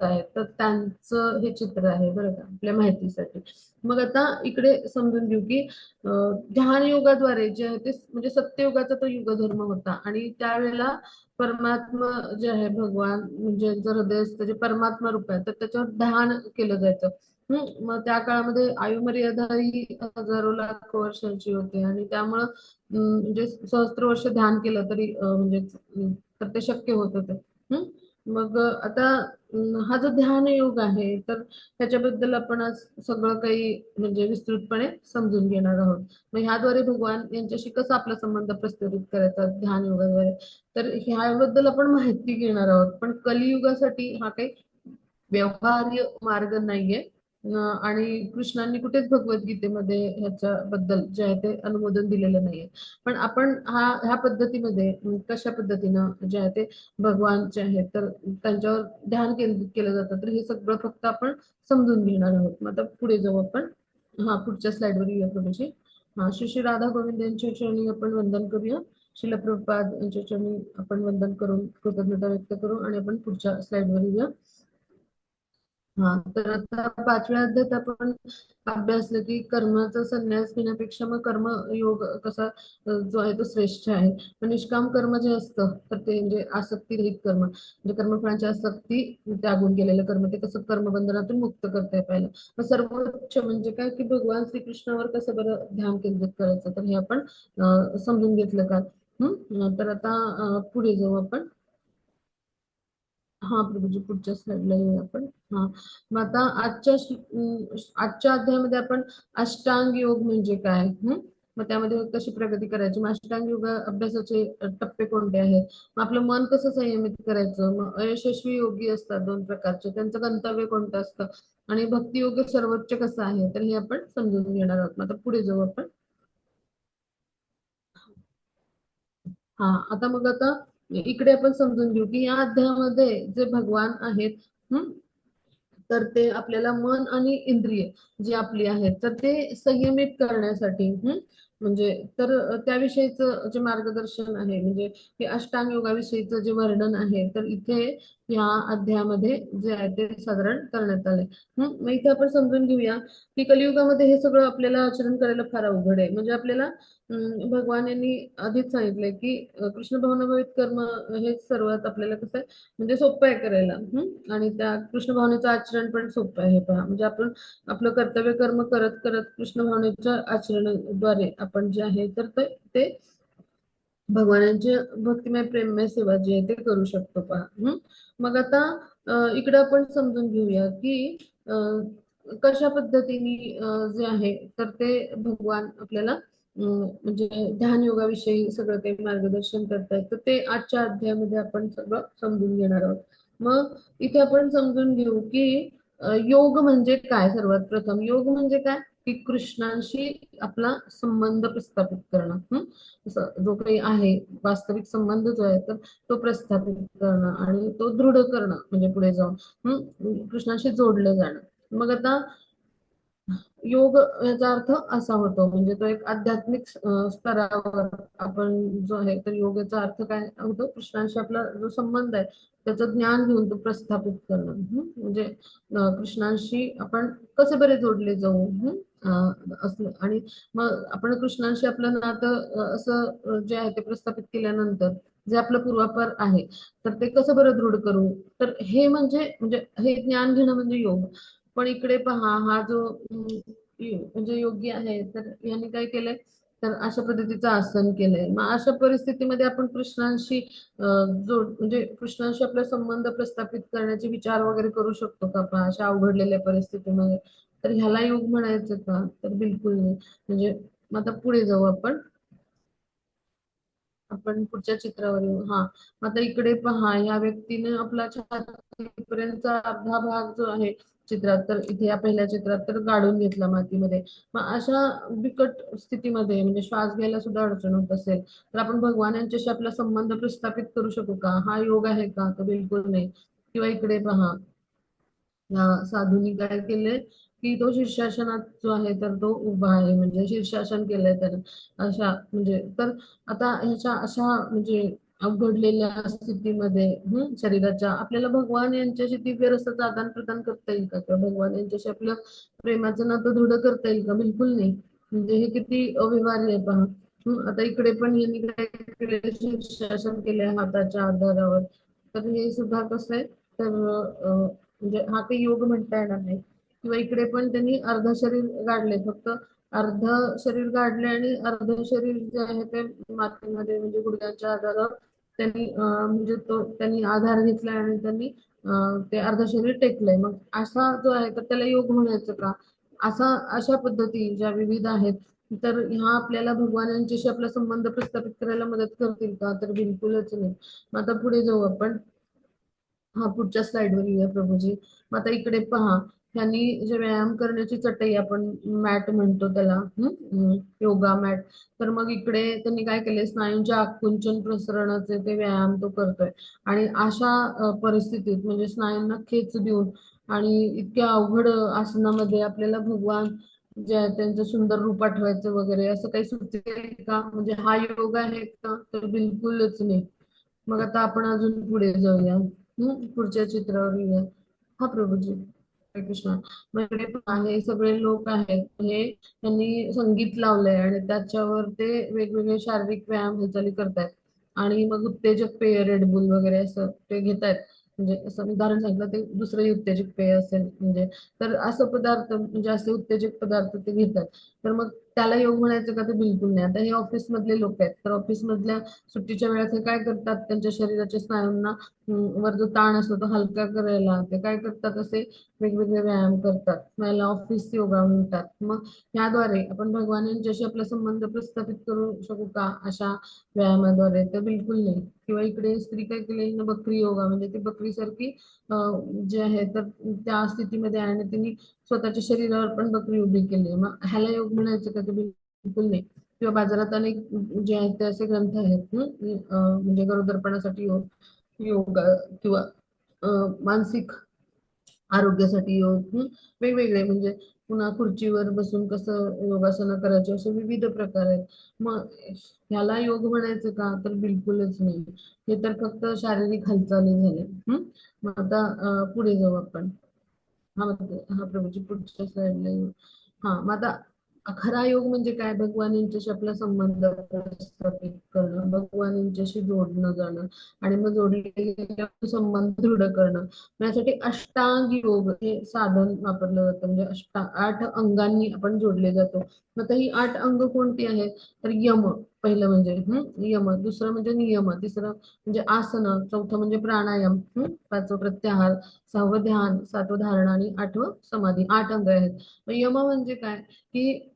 आहे तर त्यांचं हे चित्र आहे बरं का, आपल्या माहितीसाठी. मग आता इकडे समजून घेऊ की ध्यान योगाद्वारे जे आहे ते म्हणजे सत्ययुगाचा तो युग धर्म होता आणि त्यावेळेला परमात्मा जे आहे भगवान म्हणजे जर हृदय असतं जे परमात्मा रूप आहे तर त्याच्यावर ध्यान केलं जायचं. मग त्या काळामध्ये आयुर्मर्यादा ही हजारो लाख वर्षांची होती आणि त्यामुळं म्हणजे सहस्त्र वर्ष ध्यान केलं तरी म्हणजे तर ते शक्य होत होतं. मग आता हा जो ध्यान योग आहे तर त्याच्याबद्दल आपण आज सगळं काही म्हणजे विस्तृतपणे समजून घेणार आहोत. मग ह्याद्वारे भगवान यांच्याशी कसा आपला संबंध प्रस्थापित करायचा ध्यान योगाद्वारे, तर ह्याबद्दल आपण माहिती घेणार आहोत. पण कलियुगासाठी हा काही व्यवहार्य मार्ग नाहीये. आणि कृष्णांनी कुठेच भगवद्गीतेमध्ये ह्याच्याबद्दल जे आहे ते अनुमोदन दिलेलं नाहीये. पण आपण ह्या पद्धतीमध्ये कशा पद्धतीनं जे आहे ते भगवान जे आहेत तर त्यांच्यावर ध्यान केंद्रित केलं जातं, तर हे सगळं फक्त आपण समजून घेणार आहोत. मग आता पुढे जाऊ आपण. हा, पुढच्या स्लाइडवर येऊया थोडीशी. हा, श्री श्री राधा गोविंद यांच्या चरणी आपण वंदन करूया. शिला प्रभुपाद यांच्या चरणी आपण वंदन करून कृतज्ञता व्यक्त करू आणि आपण पुढच्या स्लाइडवर येऊया. हा, तर आता पाचव्या अध्यायात आपण अभ्यासलं की कर्माचा संन्यास घेण्यापेक्षा मग कर्मयोग कसा जो आहे तो श्रेष्ठ आहे. मग निष्काम कर्म जे असतं तर ते म्हणजे आसक्ती रहित कर्म म्हणजे कर्मफळाची आसक्ती त्यागून केलेलं कर्म ते कसं कर्मबंधनातून मुक्त करता येईल. मग सर्वोच्च म्हणजे काय की भगवान श्रीकृष्णावर कसं बरं ध्यान केंद्रित करायचं, तर हे आपण समजून घेतलं का. तर आता पुढे जाऊ आपण. हा प्रभूजी, पुढच्या स्लाइडला येऊया आपण. हा, मग आता आजच्या अध्यायामध्ये आपण अष्टांग योग म्हणजे काय, मग त्यामध्ये कशी प्रगती करायची, मग अष्टांग योग अभ्यासाचे टप्पे कोणते आहेत, मग आपलं मन कसं संयमित करायचं, मग अयशस्वी योगी असतात दोन प्रकारचे, त्यांचं गंतव्य कोणतं असतं, आणि भक्ती योग सर्वोच्च कसं आहे, तर हे आपण समजून घेणार आहोत. मग आता पुढे जाऊ आपण. हा, आता मग आता इकडे आपण समजून घेऊ की या अध्यायामध्ये जे भगवान आहेत, तर ते आपल्याला मन आणि इंद्रिय जी आपली आहेत तर ते संयमित करण्यासाठी म्हणजे तर त्याविषयीचं जे मार्गदर्शन आहे म्हणजे हे अष्टांग योगाविषयीचं जे वर्णन आहे तर इथे या अध्यायामध्ये जे आहे ते साधारण करण्यात आले. मग इथे आपण समजून घेऊया की कलियुगामध्ये हे सगळं आपल्याला आचरण करायला फार अवघड आहे. म्हणजे आपल्याला भगवान यांनी आधीच सांगितलंय की कृष्ण भावनामयित कर्म हे सर्वात आपल्याला कसं आहे म्हणजे सोपं आहे करायला. आणि त्या कृष्ण भावनेचं आचरण पण सोपं आहे. पहा म्हणजे आपण आपलं कर्तव्य कर्म करत करत कृष्ण भावनेच्या आचरणाद्वारे आपण जे आहे तर ते भगवानांची भक्तिमय प्रेममय सेवा जी आहे ते करू शकतो. पहा मग आता इकडे आपण समजून घेऊया की कशा पद्धतीने जे आहे तर ते भगवान आपल्याला म्हणजे ध्यान योगाविषयी सगळं काही मार्गदर्शन करतायत, तर ते आजच्या अध्यायामध्ये आपण सगळं समजून घेणार आहोत. मग इथे आपण समजून घेऊ की योग म्हणजे काय. सर्वात प्रथम योग म्हणजे काय की कृष्णांशी आपला संबंध प्रस्थापित करणं. जो काही आहे वास्तविक संबंध जो आहे तर तो प्रस्थापित करणं आणि तो दृढ करणं म्हणजे पुढे जाऊन कृष्णाशी जोडलं जाणं. मग आता योग याचा अर्थ असा होतो म्हणजे तो एक आध्यात्मिक स्तरावर आपण जो आहे तर योगाचा अर्थ काय होतो, कृष्णाशी आपला जो संबंध आहे त्याचं ज्ञान घेऊन तो प्रस्थापित करणं. म्हणजे कृष्णांशी आपण कसे बरे जोडले जाऊ असं. आणि मग आपण कृष्णांशी आपलं नातं असं जे आहे ते प्रस्थापित केल्यानंतर जे आपलं पूर्वापार आहे तर ते कसं बरं दृढ करू, तर हे म्हणजे हे ज्ञान घेणं म्हणजे योग. पण इकडे पहा हा जो म्हणजे योगी आहे तर यांनी काय केलंय तर अशा पद्धतीचं आसन केलंय. मग अशा परिस्थितीमध्ये आपण कृष्णांशी जोड म्हणजे कृष्णांशी आपला संबंध प्रस्थापित करण्याचे विचार वगैरे करू शकतो का पहा अशा अवघडलेल्या परिस्थितीमध्ये, तर ह्याला योग म्हणायचं का, तर बिलकुल नाही. म्हणजे मग आता पुढे जाऊ आपण. आपण पुढच्या चित्रावर येऊ. हा, मग आता इकडे पहा या व्यक्तीने आपला छातीपर्यंतचा अर्धा भाग जो आहे चित्रात तर इथे या पहिल्या चित्रात तर गाडून घेतला मातीमध्ये. मग अशा बिकट स्थितीमध्ये म्हणजे श्वास घ्यायला सुद्धा अडचण होत असेल तर आपण भगवान यांच्याशी आपला संबंध प्रस्थापित करू शकू का, हा योग आहे का, तर बिलकुल नाही. किंवा इकडे पहा या साधूंनी काय केलंय की तो शीर्षासनात जो आहे तर तो उभा आहे म्हणजे शीर्षासन केलंय तर अशा म्हणजे तर आता ह्याच्या अशा म्हणजे अवघडलेल्या स्थितीमध्ये शरीराच्या आपल्याला भगवान यांच्याशी दिव्य रसाचं आदान प्रदान करता येईल का? किंवा भगवान यांच्याशी आपलं प्रेमाचं नातं दृढ करता येईल का? बिलकुल नाही. म्हणजे हे किती अव्यवहार्य आहे पहा. आता इकडे पण यांनी काय केले, शीर्षासन केले हाताच्या आधारावर. तर हे सुद्धा कसं आहे, तर म्हणजे हा काही योग म्हणता येणार नाही. किंवा इकडे पण त्यांनी अर्ध शरीर गाडले, फक्त अर्ध शरीर गाडले आणि अर्ध शरीर जे आहे ते मातीमध्ये म्हणजे गुडघ्यांच्या आधारावर त्यांनी म्हणजे तो त्यांनी आधार घेतलाय आणि त्यांनी ते अर्ध शरीर टेकलंय. मग असा जो आहे तर त्याला योग म्हणायचं का? अशा पद्धती ज्या विविध आहेत, तर ह्या आपल्याला भगवान यांच्याशी आपला संबंध प्रस्थापित करायला मदत करतील का? तर बिलकुलच नाही. मग आता पुढे जाऊ आपण. हा, पुढच्या स्लाइडवर येऊया प्रभूजी. मग आता इकडे पहा, ह्यांनी जे व्यायाम करण्याची चटई आपण मॅट म्हणतो त्याला, योगा मॅट. तर मग इकडे त्यांनी काय केले, स्नायूंच्या आकुंचन प्रसरणाचे ते व्यायाम तो करतोय. आणि अशा परिस्थितीत म्हणजे स्नायूंना खेच देऊन आणि इतक्या अवघड आसनामध्ये आपल्याला भगवान जे आहे त्यांचं सुंदर रूप आठवायचं वगैरे असं काही सुचेल का? म्हणजे हा योग आहे का? तर बिलकुलच नाही. मग आता आपण अजून पुढे जाऊया. पुढच्या चित्रावर येऊया. हा प्रभूजी, हरे कृष्ण. मग इकडे पण आहे, सगळे लोक आहेत हे त्यांनी संगीत लावलंय आणि त्याच्यावर ते वेगवेगळे शारीरिक व्यायाम हालचाली करतायत. आणि मग उत्तेजक पेय रेडबुल वगैरे असं ते घेतायत. म्हणजे असं उदाहरण सांगितलं, ते दुसरंही उत्तेजक पेय असेल म्हणजे, तर असं पदार्थ म्हणजे असे उत्तेजक पदार्थ ते घेतात. तर मग त्याला योग म्हणायचं का? ते बिलकुल नाही. आता हे ऑफिस मधले लोक आहेत, तर ऑफिस मधल्या सुट्टीच्या वेळात हे काय करतात, त्यांच्या शरीराच्या स्नायूंना वर जो ताण असतो तो हलका करायला ते काय करतात, असे वेगवेगळे व्यायाम करतात. याला ऑफिस योगा म्हणतात. मग याद्वारे आपण भगवान यांच्याशी आपला संबंध प्रस्थापित करू शकू का अशा व्यायामाद्वारे? तर बिलकुल नाही. किंवा इकडे स्त्री काय केली ना, बकरी योगा म्हणजे ती बकरीसारखी जे आहे तर त्या स्थितीमध्ये आहे आणि तिने स्वतःच्या शरीरावर पण बकरी उभी केली. मग ह्याला योग म्हणायचं का? तर बिलकुल नाही. किंवा बाजारात अनेक जे आहेत ते असे ग्रंथ आहेत, म्हणजे गरोदरपणासाठी योग, योगा किंवा मानसिक आरोग्यासाठी योग, वेगवेगळे म्हणजे पुन्हा खुर्चीवर बसून कसं योगासनं करायचे असे विविध प्रकार आहेत. मग ह्याला योग म्हणायचं का? तर बिलकुलच नाही. हे तर फक्त शारीरिक हालचाली झाल्या. मग आता पुढे जाऊ आपण. हा प्रभूजी, पुढच्या स्लाइडला येऊ. हा, मग आता खरा योग म्हणजे काय? भगवान यांच्याशी आपला संबंध प्रस्थापित करणं, भगवान यांच्याशी जोडणं जाणं आणि मग जोडले गेलेले संबंध दृढ करणं. यासाठी अष्टांग योग हे साधन वापरलं जातं. म्हणजे 8 अंगांनी आपण जोडले जातो. मग आता ही 8 अंग कोणती आहेत? तर यम पहिलं म्हणजे यम, दुसरं म्हणजे नियम, तिसरं म्हणजे आसन, चौथं म्हणजे प्राणायाम, पाचवं प्रत्याहार, सहावं ध्यान, सातवं धारणा आणि आठवं समाधी. 8 अंग आहेत. मग यम म्हणजे काय? की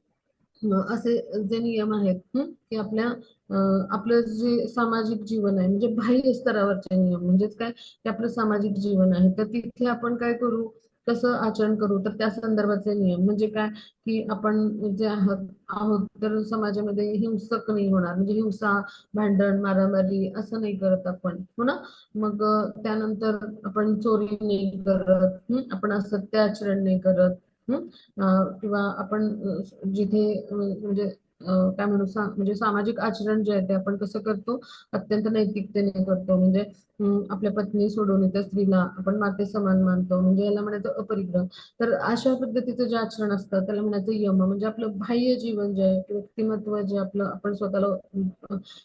असे जे नियम आहेत, की आपलं जे सामाजिक जीवन आहे म्हणजे बाह्य स्तरावरचे नियम म्हणजेच काय, की आपलं सामाजिक जीवन आहे तर तिथे आपण काय करू, कसं आचरण करू, तर त्या संदर्भातले नियम म्हणजे काय, की आपण जे आहोत तर समाजामध्ये हिंसक नाही होणार, म्हणजे हिंसा, भांडण, मारामारी असं नाही करत आपण, हो ना. मग त्यानंतर आपण चोरी नाही करत, आपण असत्य आचरण नाही करत, किंवा आपण जिथे म्हणजे काय म्हणू म्हणजे सामाजिक आचरण जे आहे ते आपण कसं करतो, अत्यंत नैतिकतेने करतो. म्हणजे आपल्या पत्नी सोडून इतर स्त्रीला आपण माते समान मानतो, म्हणजे याला म्हणायचं अपरिग्रह. तर अशा पद्धतीचं जे आचरण असतं त्याला म्हणायचं यम. म्हणजे आपलं बाह्य जीवन जे आहे, व्यक्तिमत्व जे आपलं, आपण स्वतःला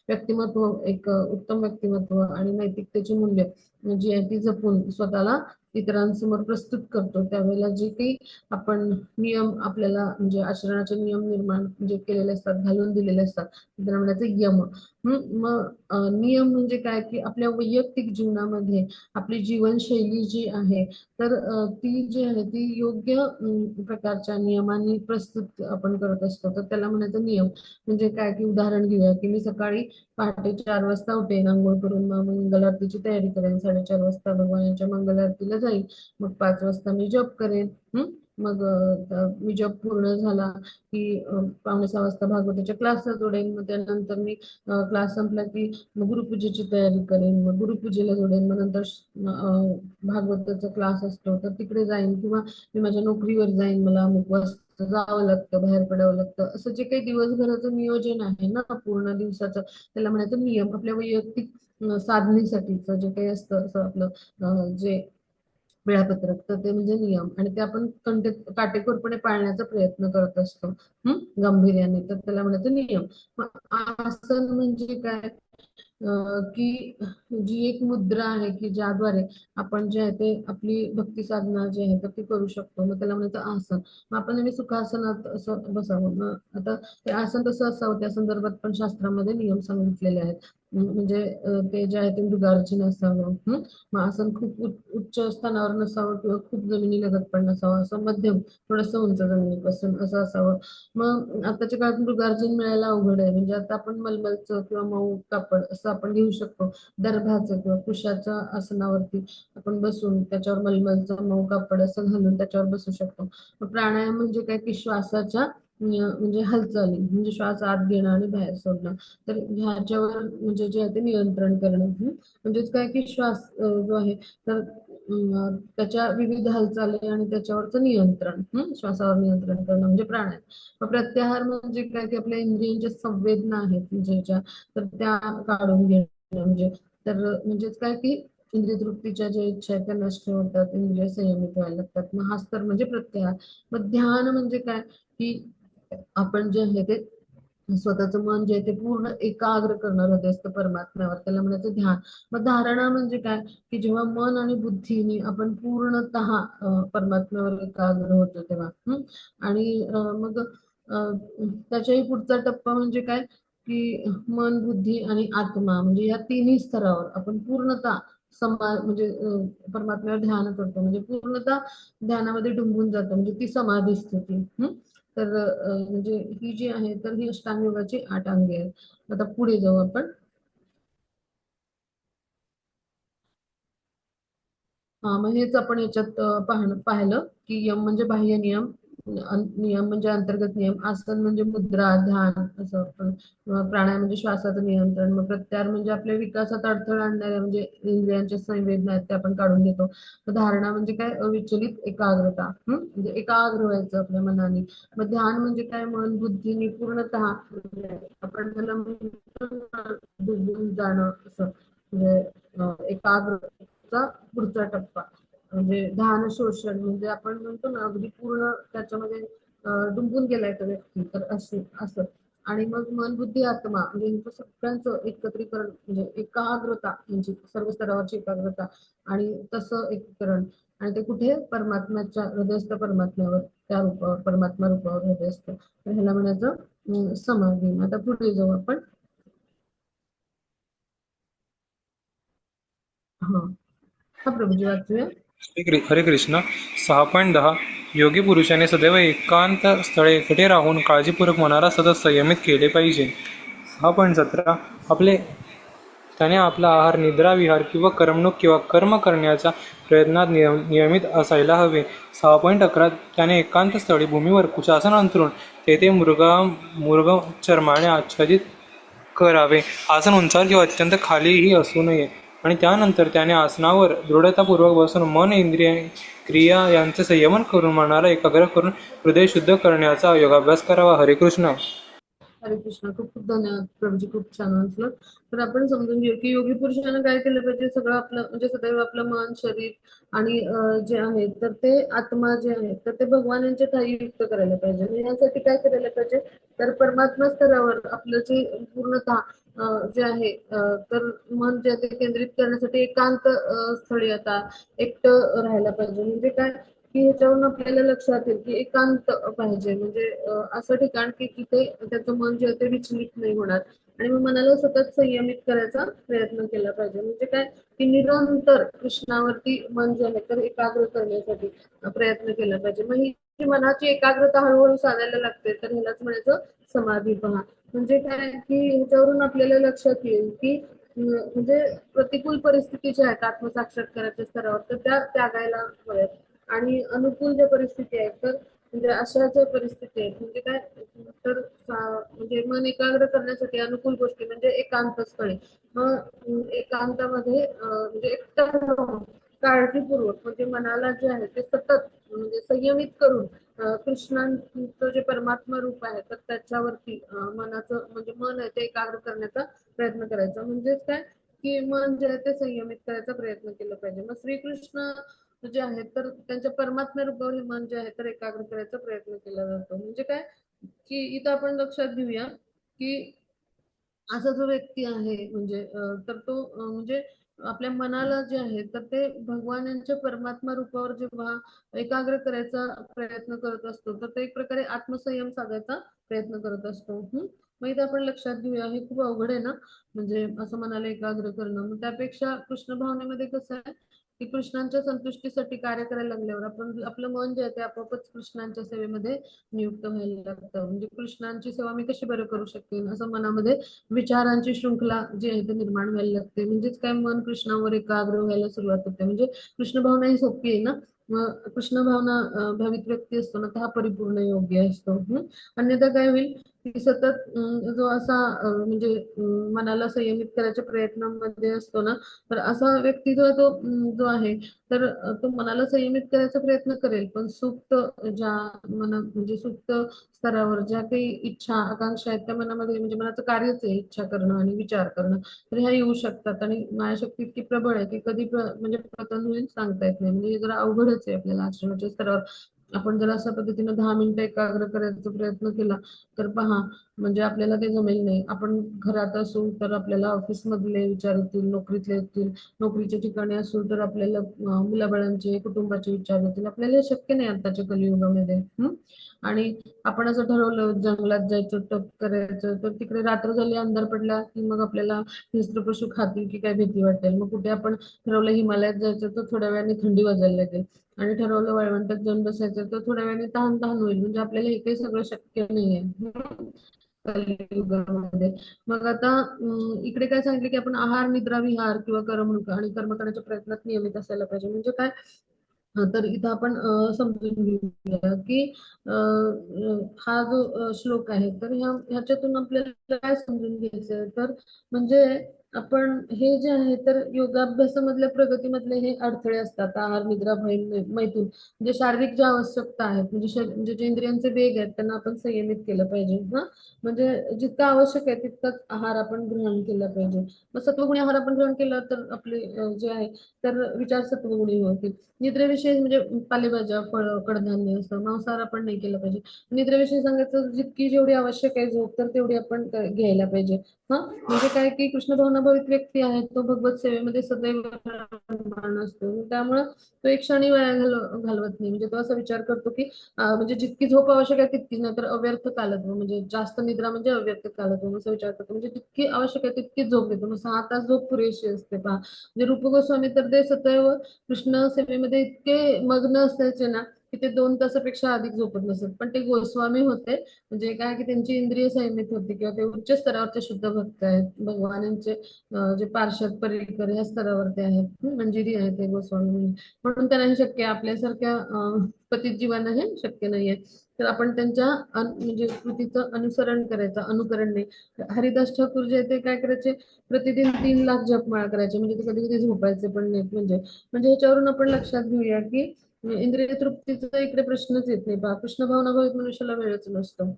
व्यक्तिमत्व, एक उत्तम व्यक्तिमत्व आणि नैतिकतेची मूल्य जी आहे ती जपून स्वतःला इतरांसमोर प्रस्तुत करतो, त्यावेळेला जे काही आपण नियम आपल्याला म्हणजे आचरणाचे नियम निर्माण म्हणजे केलेले असतात, घालून दिलेले असतात, त्याला म्हणायचं यम. मग नियम म्हणजे काय, की आपल्या वैयक्तिक जीवनामध्ये आपली जीवनशैली जी आहे तर ती जी आहे ती योग्य प्रकारच्या नियमांनी प्रस्तुत आपण करत असतो, तर त्याला म्हणायचं नियम. म्हणजे काय, की उदाहरण घेऊया, की मी सकाळी पहाटे 4 वाजता उठेन, आंघोळ करून मग मंगल आरतीची तयारी करेन, 4:30 वाजता भगवानांच्या मंगल आरतीला जाईल, मग 5 वाजता मी जप करेन. मग मी जॉब पूर्ण झाला की 5:45 वाजता भागवताच्या क्लासला जोडेन. मग त्यानंतर मी क्लास संपला की मग गुरुपूजेची तयारी करेन, मग गुरुपूजेला जोडेन. मग नंतर भागवताचा क्लास असतो तर तिकडे जाईन, किंवा मी माझ्या नोकरीवर जाईन, मला अमुक वाजता लागतं, जावं लागतं, बाहेर पडावं लागतं, असं जे काही दिवसभराचं नियोजन आहे ना पूर्ण दिवसाचं, त्याला म्हणायचं नियम. आपल्या वैयक्तिक साधनेसाठीचं जे काही असतं असं आपलं जे वेळापत्रक, तर ते म्हणजे नियम, आणि ते आपण काटेकोरपणे पाळण्याचा प्रयत्न करत असतो गांभीर्याने, तर त्याला म्हणायचं नियम. मग आसन म्हणजे काय? की जी एक मुद्रा आहे की ज्याद्वारे आपण जे आहे ते आपली भक्ती साधना जी आहे तर ती करू शकतो, मग त्याला म्हणायचं आसन. मग आपण नेहमी सुखासनात असं बसावं. मग आता ते आसन कसं असावं त्या संदर्भात पण शास्त्रामध्ये नियम सांगितलेले आहेत. म्हणजे ते जे आहे ते मृगार्जिन असावं. मग आसन खूप उच्च स्थानावर नसावं किंवा खूप जमिनीलगत पण नसावं, असं मध्यम, थोडंसं उंच जमिनीपासून असं असावं. मग आताच्या काळात मृगार्जन मिळायला अवघड आहे. म्हणजे आता आपण मलमलचं किंवा मऊ कापड असं आपण घेऊ शकतो. दर्भाचं किंवा कुशाच्या आसनावरती आपण बसून त्याच्यावर मलमलचं मऊ कापड असं घालून त्याच्यावर बसू शकतो. मग प्राणायाम म्हणजे काय की श्वासाच्या म्हणजे हालचाली, म्हणजे श्वास आत घेणं आणि बाहेर सोडणं, तर ह्याच्यावर म्हणजे जे आहे ते नियंत्रण करणं. म्हणजेच काय की श्वास जो आहे तर त्याच्या विविध हालचाली आणि त्याच्यावरचं नियंत्रण, श्वासावर नियंत्रण करणं म्हणजे प्राणायाम. मग प्रत्याहार म्हणजे काय की आपल्या इंद्रियांच्या संवेदना आहेत म्हणजे ज्या, तर त्या काढून घेणं. म्हणजे तर म्हणजेच काय की इंद्रिय तृप्तीच्या ज्या इच्छा आहेत त्या नष्ट होतात, इंद्रिय संयमित व्हायला लागतात. मग हाच तर म्हणजे प्रत्याहार. मग ध्यान म्हणजे काय की आपण जे आहे ते स्वतःचं मन जे आहे ते पूर्ण एकाग्र करणं हृदयस्थ परमात्म्यावर, त्याला म्हणायचं ध्यान. मग धारणा म्हणजे काय की जेव्हा मन आणि बुद्धीने आपण पूर्णतः परमात्म्यावर एकाग्र होतो तेव्हा. आणि मग त्याच्याही पुढचा टप्पा म्हणजे काय की मन, बुद्धी आणि आत्मा म्हणजे या तिन्ही स्तरावर आपण पूर्णतः म्हणजे परमात्म्यावर ध्यान करतो, म्हणजे पूर्णतः ध्यानामध्ये डुंबून जातो, म्हणजे ती समाधी स्थिती. तर म्हणजे ही जी आहे तर ही अष्टांग योगाची 8 अंगे आहेत. आता पुढे जाऊ आपण. हा, मग हेच आपण याच्यात पाहिलं की यम म्हणजे बाह्य नियम, नियम म्हणजे अंतर्गत नियम, आसन म्हणजे मुद्रा, ध्यान असं आपण, प्राणायाम म्हणजे श्वासाचं नियंत्रण, मग प्रत्याहार म्हणजे आपल्या विकासात अडथळा आणणाऱ्या म्हणजे इंद्रियांच्या संवेदना आहेत त्या आपण काढून घेतो. मग धारणा म्हणजे काय अविचलित एकाग्रता, म्हणजे एकाग्र व्हायचं आपल्या मनाने. मग ध्यान म्हणजे काय मन बुद्धीने पूर्णतः म्हणजे आपण त्याला म्हणतो ना, डुबून जाणं असं, म्हणजे एकाग्रता पुढचा टप्पा. म्हणजे ध्यान शोषण म्हणजे आपण म्हणतो ना अगदी पूर्ण त्याच्यामध्ये डुंबून गेलाय तो व्यक्ती, तर असे असं. आणि मग मन बुद्धी आत्मा म्हणजे यांचं सगळ्यांचं एकत्रीकरण म्हणजे एकाग्रता, म्हणजे सर्व स्तरावरची एकाग्रता आणि तसं एकीकरण. आणि ते कुठे परमात्म्याच्या हृदयस्थ परमात्म्यावर, त्या रूपावर, परमात्मा रूपावर हृदयस्थ, तर ह्याला म्हणायचं समाधी. आता पुढे जाऊ आपण. हा, हा प्रभूजी वाचूया. हरे कृष्ण. 6.10 योगी पुरुषाने सदैव एकांत स्थळे एकटे राहून काळजीपूर्वक मनाला सतत संयमित केले पाहिजे. 6.17 आपले त्याने आपला आहार, निद्रा, विहार किंवा करमणूक किंवा कर्म करण्याच्या प्रयत्नात नियमित असायला हवे. 6.11 त्याने एकांत स्थळी भूमीवर कुशासन अंथरून तेथे मृग चर्माने आच्छादित करावे. आसन उंचावर किंवा अत्यंत खालीही असू नये. आणि त्यानंतर त्याने आसनावर दृढतापूर्वक बसून मन, इंद्रिय, क्रिया यांचे संयमन करून मनाला एकाग्र करून हृदय शुद्ध करण्याचा योगाभ्यास करावा. हरे कृष्ण. हरे कृष्ण. खूप खूप धन्यवाद प्रभूजी, खूप छान वाचलं. तर आपण समजून घेऊ की योगी पुरुषानं काय केलं पाहिजे, सगळं आपलं म्हणजे सदैव आपलं मन, शरीर आणि जे आहे तर ते आत्मा जे आहे तर ते भगवान यांच्या ठायी युक्त करायला पाहिजे. आणि यासाठी काय करायला पाहिजे, तर परमात्मा स्तरावर आपलं जे पूर्णतः जे आहे तर मन जे आहे ते केंद्रित करण्यासाठी एकांत स्थळी आता एकटं राहायला पाहिजे. म्हणजे काय की ह्याच्यावरून आपल्याला लक्षात येईल की एकांत पाहिजे, म्हणजे असं ठिकाण की तिथे त्याचं मन जे आहे ते विचलित नाही होणार. आणि मग मनाला सतत संयमित करायचा प्रयत्न केला पाहिजे. म्हणजे काय की निरंतर कृष्णावरती मन जे आहे तर एकाग्र करण्यासाठी प्रयत्न केला पाहिजे. मग ही जी मनाची एकाग्रता हळूहळू साधायला लागते, तर ह्यालाच म्हणायचं समाधी पहा. म्हणजे काय की ह्याच्यावरून आपल्याला लक्षात येईल की म्हणजे प्रतिकूल परिस्थिती ज्या आहेत आत्मसाक्षात्काराच्या स्तरावर तर त्या त्यागायला हव्यात. आणि अनुकूल ज्या परिस्थिती आहेत तर म्हणजे अशा ज्या परिस्थिती आहेत म्हणजे काय, तर म्हणजे मन एकाग्र करण्यासाठी अनुकूल गोष्टी म्हणजे एकांत स्थळे. मग एकांतामध्ये म्हणजे एकटं राहून काळजीपूर्वक म्हणजे मनाला जे आहे ते सतत म्हणजे संयमित करून कृष्णांचं जे परमात्मा रूप आहे तर त्याच्यावरती मनाचं म्हणजे मन आहे ते एकाग्र करण्याचा प्रयत्न करायचा. म्हणजेच काय की मन जे आहे ते संयमित करायचा प्रयत्न केला पाहिजे. मग श्रीकृष्ण जे आहेत तर त्यांच्या परमात्मा रूपावर हे मन जे आहे तर एकाग्र करायचा प्रयत्न केला जातो. म्हणजे काय की इथं आपण लक्षात घेऊया की असा जो व्यक्ती आहे म्हणजे तर तो म्हणजे आपल्या मनाला जे आहे तर ते भगवानांच्या परमात्मा रूपावर जेव्हा एकाग्र करायचा प्रयत्न करत असतो तर ते एक प्रकारे आत्मसंयम साधायचा प्रयत्न करत असतो. मग इथे आपण लक्षात घेऊया हे खूप अवघड आहे ना, म्हणजे असं मनाला एकाग्र करणं. मग त्यापेक्षा कृष्ण भावनेमध्ये कसं आहे की कृष्णांच्या संतुष्टीसाठी कार्य करायला लागल्यावर आपण आपलं मन जे आहे ते आपोआपच कृष्णांच्या सेवेमध्ये नियुक्त व्हायला लागतं. म्हणजे कृष्णांची सेवा मी कशी बरं करू शकते असं मनामध्ये विचारांची शृंखला जी आहे ती निर्माण व्हायला लागते. म्हणजेच काय मन कृष्णावर एकाग्र व्हायला सुरुवात होते. म्हणजे कृष्ण भावना ही सोपी आहे ना. मग कृष्ण भावना भावित व्यक्ती असतो ना तर हा परिपूर्ण योग्य असतो. अन्यथा काय होईल की सतत जो असा म्हणजे मनाला संयमित करायच्या प्रयत्नांमध्ये असतो ना तर असा व्यक्ती जो आहे तो जो आहे तर तो मनाला संयमित करायचा प्रयत्न करेल पण सुप्त ज्या मना म्हणजे सुप्त स्तरावर ज्या काही इच्छा आकांक्षा आहेत त्या मनामध्ये म्हणजे मनाचं कार्यच आहे इच्छा करणं आणि विचार करणं तर ह्या येऊ शकतात. आणि मायाशक्ती इतकी प्रबळ आहे की कधी म्हणजे पतन होईल सांगता येत नाही. म्हणजे हे जरा अवघडच आहे आपल्याला आश्रमाच्या स्तरावर. आपण जर अशा पद्धतीने 10 मिनिटं एकाग्र करायचा प्रयत्न केला तर पहा म्हणजे आपल्याला ते जमेल नाही. आपण घरात असू तर आपल्याला ऑफिस मधले विचार येतील, नोकरीतले येतील, नोकरीच्या ठिकाणी असू तर आपल्याला मुलाबाळांचे कुटुंबाचे विचार येतील. आपल्याला हे शक्य नाही आताच्या कलियुगामध्ये. आणि आपण असं ठरवलं जंगलात जायचं तप करायचं तर तिकडे रात्र झाली अंधार पडला की मग आपल्याला हिंस्र पशु खातील की काय भीती वाटेल. मग कुठे आपण ठरवलं हिमालयात जायचं तर थोड्या वेळाने थंडी वाजायला लागेल आणि ठरवलं वाळवंटात जाऊन बसायचं तर थोड्या वेळाने तहान तहान होईल. म्हणजे आपल्याला हे काही सगळं शक्य नाहीये कलियुगामध्ये. मग आता इकडे काय सांगितलं की आपण आहार निद्रा विहार किंवा करमणूक आणि कर्म करण्याच्या प्रयत्नात नियमित असायला पाहिजे. म्हणजे काय तर इथं आपण समजून घेऊया की हा जो श्लोक आहे तर ह्याच्यातून आपल्याला काय समजून घ्यायचं तर म्हणजे आपण हे जे आहे तर योगाभ्यासामधल्या प्रगतीमधले हे अडथळे असतात आहार निद्रा मैथून म्हणजे शारीरिक ज्या आवश्यकता आहेत म्हणजे म्हणजे जे इंद्रियांचे वेग आहेत त्यांना आपण संयमित केलं पाहिजे. म्हणजे जितकं आवश्यक आहे तितकंच आहार आपण ग्रहण केला पाहिजे. मग सत्वगुणी आहार आपण ग्रहण केला तर आपले जे आहे तर विचार सत्वगुणी होतील. निद्रेविषयी म्हणजे पालेभाज्या फळ कडधान्य असं मांसाहार आपण नाही केलं पाहिजे. निद्रेविषयी सांगायचं जितकी जेवढी आवश्यक आहे झोप तर तेवढी आपण घ्यायला पाहिजे. म्हणजे काय की कृष्ण भावनाभावित व्यक्ती आहे तो भगवत सेवेमध्ये सदैव रममाण असतो. त्यामुळं तो एक क्षणी वेळ घालवत नाही. म्हणजे तो असा विचार करतो की म्हणजे जितकी झोप आवश्यक आहे तितकीच नाही तर अव्यर्थ कालत्व म्हणजे जास्त निद्रा म्हणजे अव्यर्थ कालत्व असा विचार करतो. म्हणजे जितकी आवश्यक आहे तितकीच झोप घेतो. मग 6 तास झोप पुरेशी असते पहा. म्हणजे रूप गोस्वामी तर ते सदैव कृष्ण सेवेमध्ये इतके मग्न असायचे ना की ते 2 तासापेक्षा अधिक झोपत नसत. पण ते गोस्वामी होते म्हणजे काय की त्यांची इंद्रिय संयमित होती किंवा ते उच्च स्तरावरचे शुद्ध भक्त आहेत भगवानांचे जे पार्षद परिकर या स्तरावरती आहेत. मंजिरी आहे ते गोस्वामी म्हणून त्यांना हे शक्य आहे. आपल्यासारख्या पतित जीवांना हे शक्य नाहीये. तर आपण त्यांच्या म्हणजे कृतीचं अनुसरण करायचं अनुकरण नाही. हरिदास ठाकूर जे ते काय करायचे प्रतिदिन 3 लाख जपमाळा करायचे म्हणजे ते कधी कधी झोपायचे पण नाहीत. म्हणजे ह्याच्यावरून आपण लक्षात घेऊया की इंद्रिय तृप्तीचा इकडे प्रश्नच येत नाही. कृष्ण भावना भावित मनुष्याला वेळच नसतो.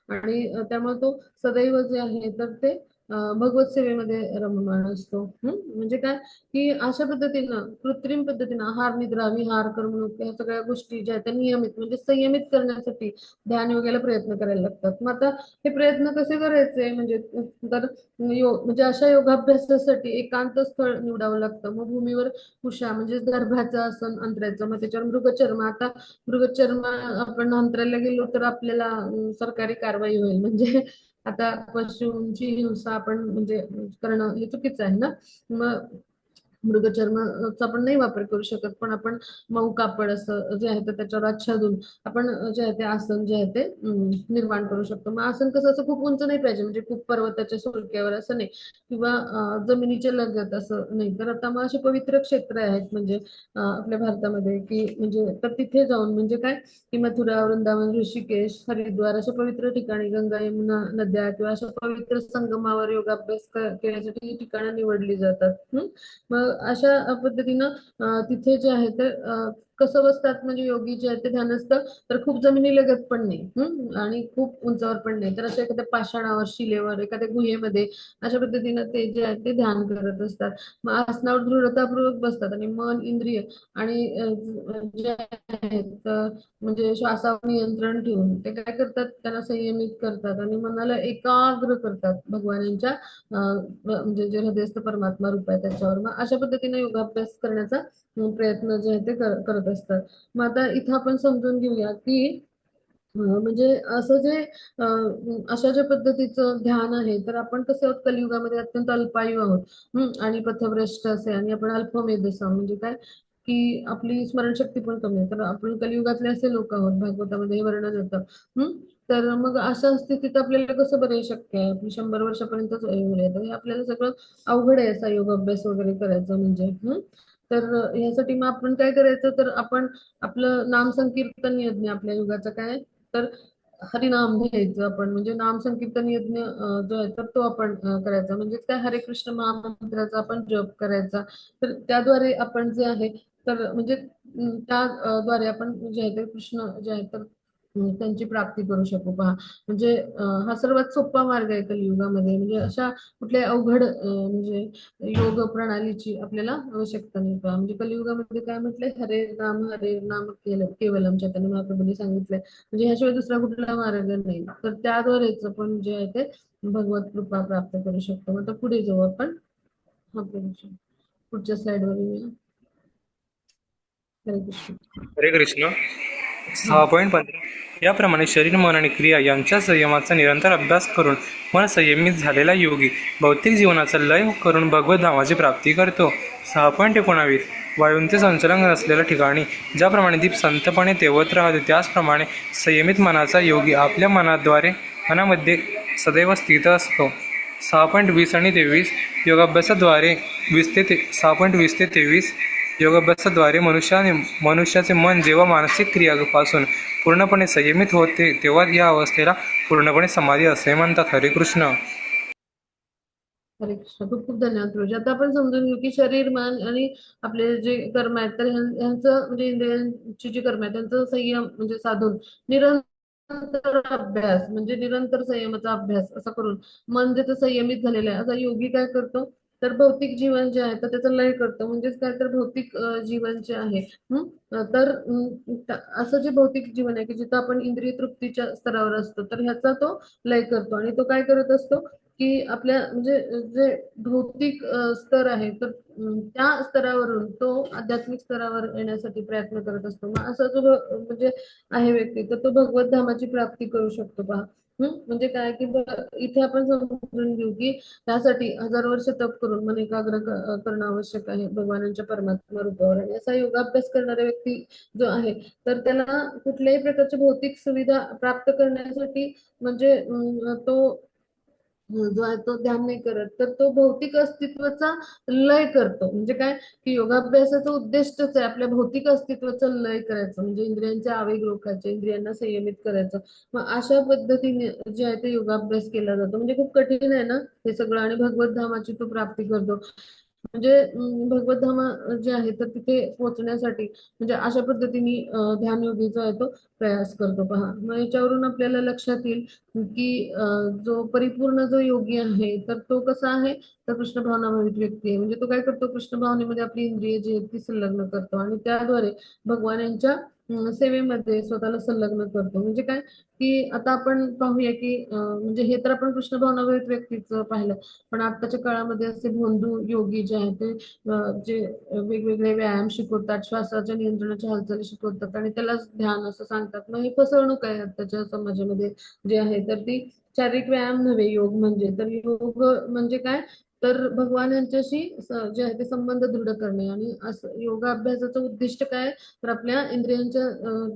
आणि त्यामुळे तो सदैव जे आहे तर ते भगवत सेवेमध्ये रममाण असतो. म्हणजे काय की अशा पद्धतीनं कृत्रिम पद्धतीनं आहार निद्रा विहार करमणूक या सगळ्या गोष्टी ज्या आहेत त्या नियमित म्हणजे संयमित करण्यासाठी ध्यान योगाला प्रयत्न करायला लागतात. मग आता हे प्रयत्न कसे करायचे म्हणजे तर म्हणजे अशा योगाभ्यासासाठी एकांत स्थळ निवडावं लागतं. मग भूमीवर उषा म्हणजे दर्भाचं आसन अंतरायचं. मग त्याच्यावर मृगचर्म आता मृगचर्म आपण अंतरायला गेलो तर आपल्याला सरकारी कारवाई होईल. म्हणजे आता पशूंची हिंसा आपण म्हणजे करणं हे चुकीचं आहे ना. मग मृगचर्माचा आपण नाही वापर करू शकत पण आपण मऊ कापड असं जे आहे तर त्याच्यावर आच्छादून आपण जे आहे ते आसन जे आहे ते निर्माण करू शकतो. मग आसन कसं असं खूप उंच नाही पाहिजे म्हणजे खूप पर्वताच्या सुळक्यावर असं नाही किंवा जमिनीच्या लगत असं नाही. तर आता मग असे पवित्र क्षेत्र आहेत म्हणजे आपल्या भारतामध्ये की म्हणजे तर तिथे जाऊन म्हणजे काय की मथुरा वृंदावन ऋषिकेश हरिद्वार अशा पवित्र ठिकाणी गंगा यमुना नद्या किंवा अशा पवित्र संगमावर योगाभ्यास करण्यासाठी ही ठिकाणं निवडली जातात. मग अशा पद्धतीनं तिथे जे आहे ते कसं बसतात म्हणजे योगी जे आहे ते ध्यानस्थ, तर खूप जमिनीलगत पण नाही, आणि खूप उंचावर पण नाही, तर अशा एखाद्या पाषाणावर, शिलेवर, एखाद्या गुहेमध्ये अशा पद्धतीनं ते जे आहे ते ध्यान करत असतात. मग आसनावर दृढतापूर्वक बसतात आणि मन, इंद्रिय आणि जे आहेत म्हणजे श्वासावर नियंत्रण ठेवून ते काय करतात, त्यांना संयमित करतात आणि मनाला एकाग्र करतात भगवानांच्या म्हणजे जे हृदयस्थ परमात्मा रूप आहे त्याच्यावर. मग अशा पद्धतीने योगाभ्यास करण्याचा प्रयत्न जे आहे ते करत असतात. मग आता इथं आपण समजून घेऊया की म्हणजे असं जे अशा ज्या पद्धतीचं ध्यान आहे, तर आपण कसं आहोत कलियुगामध्ये अत्यंत अल्पायू आहोत, आणि पथभ्रष्ट असे आणि आपण अल्पमेध आहोत. म्हणजे काय की आपली स्मरणशक्ती पण कमी आहे, तर आपण कलियुगातले असे लोक आहोत, भागवतामध्ये हे वर्णन येतं. तर मग अशा स्थितीत आपल्याला कसं बरं शक्य आहे, आपली 100 वर्षापर्यंतच आयुर्वेद आहे, तर हे आपल्याला सगळं अवघड आहे असा योग अभ्यास वगैरे करायचं म्हणजे. तर ह्यासाठी मग आपण काय करायचं, तर आपण आपलं नाम संकीर्तन यज्ञ आपल्या युगाचा काय, तर हरिनाम घ्यायचं आपण, म्हणजे नाम संकीर्तन यज्ञ जो आहे तर तो आपण करायचा. म्हणजे काय, हरे कृष्ण महामंत्राचा आपण जप करायचा. तर त्याद्वारे आपण जे आहे तर म्हणजे त्याद्वारे आपण जे आहे ते कृष्ण जे आहे तर त्यांची प्राप्ती करू शकू. पहा म्हणजे हा सर्वात सोपा मार्ग आहे कलियुगामध्ये. म्हणजे अशा कुठल्या अवघड म्हणजे योग प्रणालीची आपल्याला आवश्यकता नाही. पहा म्हणजे कलियुगामध्ये काय म्हटलंय, हरे नाम केवलम चैतन्य महाप्रभूंनी सांगितलंय. म्हणजे ह्याशिवाय दुसरा कुठला मार्ग नाही. तर त्याद्वारेच आपण जे आहे ते भगवत कृपा प्राप्त करू शकतो. आता पुढे जाऊ आपण. हा पुढच्या स्लाइडवर येऊया. हरे कृष्ण. हरे कृष्ण. हा 6.15 याप्रमाणे शरीर, मन आणि क्रिया यांच्या संयमाचा निरंतर अभ्यास करून मन संयमित झालेला योगी भौतिक जीवनाचा लय करून भगवत धामाची प्राप्ती करतो. 6.19 वायूंचे संचलन असलेल्या ठिकाणी ज्याप्रमाणे दीप संतपणे तेवत राहते, त्याचप्रमाणे संयमित मनाचा योगी आपल्या मनामध्ये सदैव स्थित असतो. 6.20 आणि 23 योगाभ्यासाद्वारे 6.20 ते 23 योगाभ्यासाद्वारे मनुष्याचे मन जेव्हा मानसिक क्रियापासून पूर्णपणे संयमित होते, तेव्हा या अवस्थेला पूर्णपणे समाधी असे म्हणतात. हरे कृष्ण. हरे कृष्ण. खूप खूप धन्यवाद रोजी. आता आपण समजून घेऊ की शरीर, मन आणि आपले जे कर्म आहेत, तर ह्यांचं म्हणजे इंद्रियांची जी कर्म आहेत त्यांचं संयम म्हणजे साधून निरंतर अभ्यास, म्हणजे निरंतर संयमाचा अभ्यास असा करून मन जे संयमित झालेलं आहे, असा योगी काय करतो, तर भौतिक जीवन जे आहे तर त्याचं लय करतो. म्हणजेच काय, तर भौतिक जीवन जे आहे तर असं जे भौतिक जीवन आहे की जिथं आपण इंद्रिय तृप्तीच्या स्तरावर असतो, तर ह्याचा तो लय करतो. आणि तो काय करत असतो की आपल्या म्हणजे जे भौतिक स्तर आहे, तर त्या स्तरावरून तो आध्यात्मिक स्तरावर येण्यासाठी प्रयत्न करत असतो. मग असा जो म्हणजे आहे व्यक्ती, तर तो भगवत धामाची प्राप्ती करू शकतो. पहा म्हणजे काय की इथे आपण समजून घेऊ की त्यासाठी 1000 वर्ष तप करून मन एकाग्र करणं आवश्यक आहे भगवानांच्या परमात्मा रूपावर. आणि असा योगाभ्यास करणारा व्यक्ती जो आहे, तर त्याला कुठल्याही प्रकारची भौतिक सुविधा प्राप्त करण्यासाठी म्हणजे तो जो आहे तो ध्यान नाही करत, तर तो भौतिक अस्तित्वाचा लय करतो. म्हणजे काय की योगाभ्यासाचं उद्दिष्टच आहे आपल्या भौतिक अस्तित्वाचं लय करायचं, म्हणजे इंद्रियांचे आवेग रोखायचे, इंद्रियांना संयमित करायचं. मग अशा पद्धतीने जे आहे ते योगाभ्यास केला जातो. म्हणजे खूप कठीण आहे ना हे सगळं, आणि भगवत धामाची तो प्राप्ती करतो. म्हणजे भगवत धाम जे आहे तर तिथे पोहोचण्यासाठी म्हणजे अशा पद्धतीने ध्यान योगी जो आहे तो प्रयास करतो. पहा मग याच्यावरून आपल्याला लक्षात येईल की जो परिपूर्ण जो योगी आहे, तर तो कसा आहे, तर कृष्ण भावनाभावित व्यक्ती आहे. म्हणजे तो काय करतो, कृष्ण भावनेमध्ये आपली इंद्रिय जी आहेत ती संलग्न करतो आणि त्याद्वारे भगवान यांच्या सेवेमध्ये स्वतःला संलग्न करतो. म्हणजे काय की आता आपण पाहूया की म्हणजे हे तर आपण कृष्ण भावनाभावित व्यक्तीचं पाहिलं, पण आताच्या काळामध्ये असे भोंदू योगी जे आहेत ते जे वेगवेगळे व्यायाम शिकवतात, श्वासाच्या नियंत्रणाच्या हालचाली शिकवतात आणि त्याला ध्यान असं सांगतात. मग हे फसवणूक आहे आताच्या समाजामध्ये जे आहे, तर ती शारीरिक व्यायाम नव्हे योग म्हणजे. तर योग म्हणजे काय, तर भगवान यांच्याशी जे आहे ते संबंध दृढ करणे. आणि असं योगाभ्यासाचं उद्दिष्ट काय, तर आपल्या इंद्रियांच्या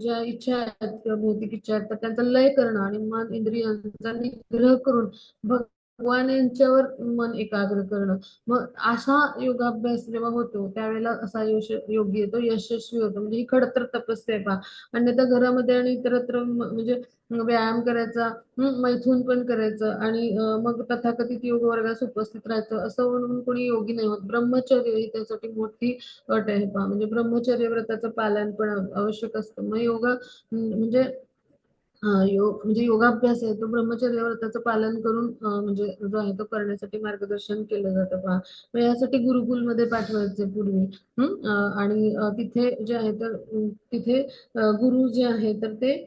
ज्या इच्छा आहेत किंवा भौतिक इच्छा आहेत तर त्यांचा लय करणं आणि मन इंद्रियांचा निग्रह करून भगवान यांच्यावर मन एकाग्र करणं. मग असा योगाभ्यास जेव्हा होतो त्यावेळेला असा योगी येतो, यशस्वी होतो. म्हणजे ही खडतर तपस्या आहे पहा. अन्यथा घरामध्ये आणि इतरत्र म्हणजे व्यायाम करायचा, मैथून पण करायचं आणि मग तथाकथित योग वर्गास उपस्थित राहायचं असं म्हणून कोणी योगी नाही होत. ब्रह्मचर्य ही त्यासाठी मोठी अट आहे पहा. म्हणजे ब्रह्मचर्य व्रताचं पालन पण आवश्यक असतं. मग योगा म्हणजे योग म्हणजे योगाभ्यास आहे तो ब्रह्मचर्य व्रताचं पालन करून म्हणजे जो आहे तो करण्यासाठी मार्गदर्शन केलं जातं पहा. मग यासाठी गुरुकुलमध्ये पाठवायचे पूर्वी. आणि तिथे जे आहे तर तिथे गुरु जे आहे तर ते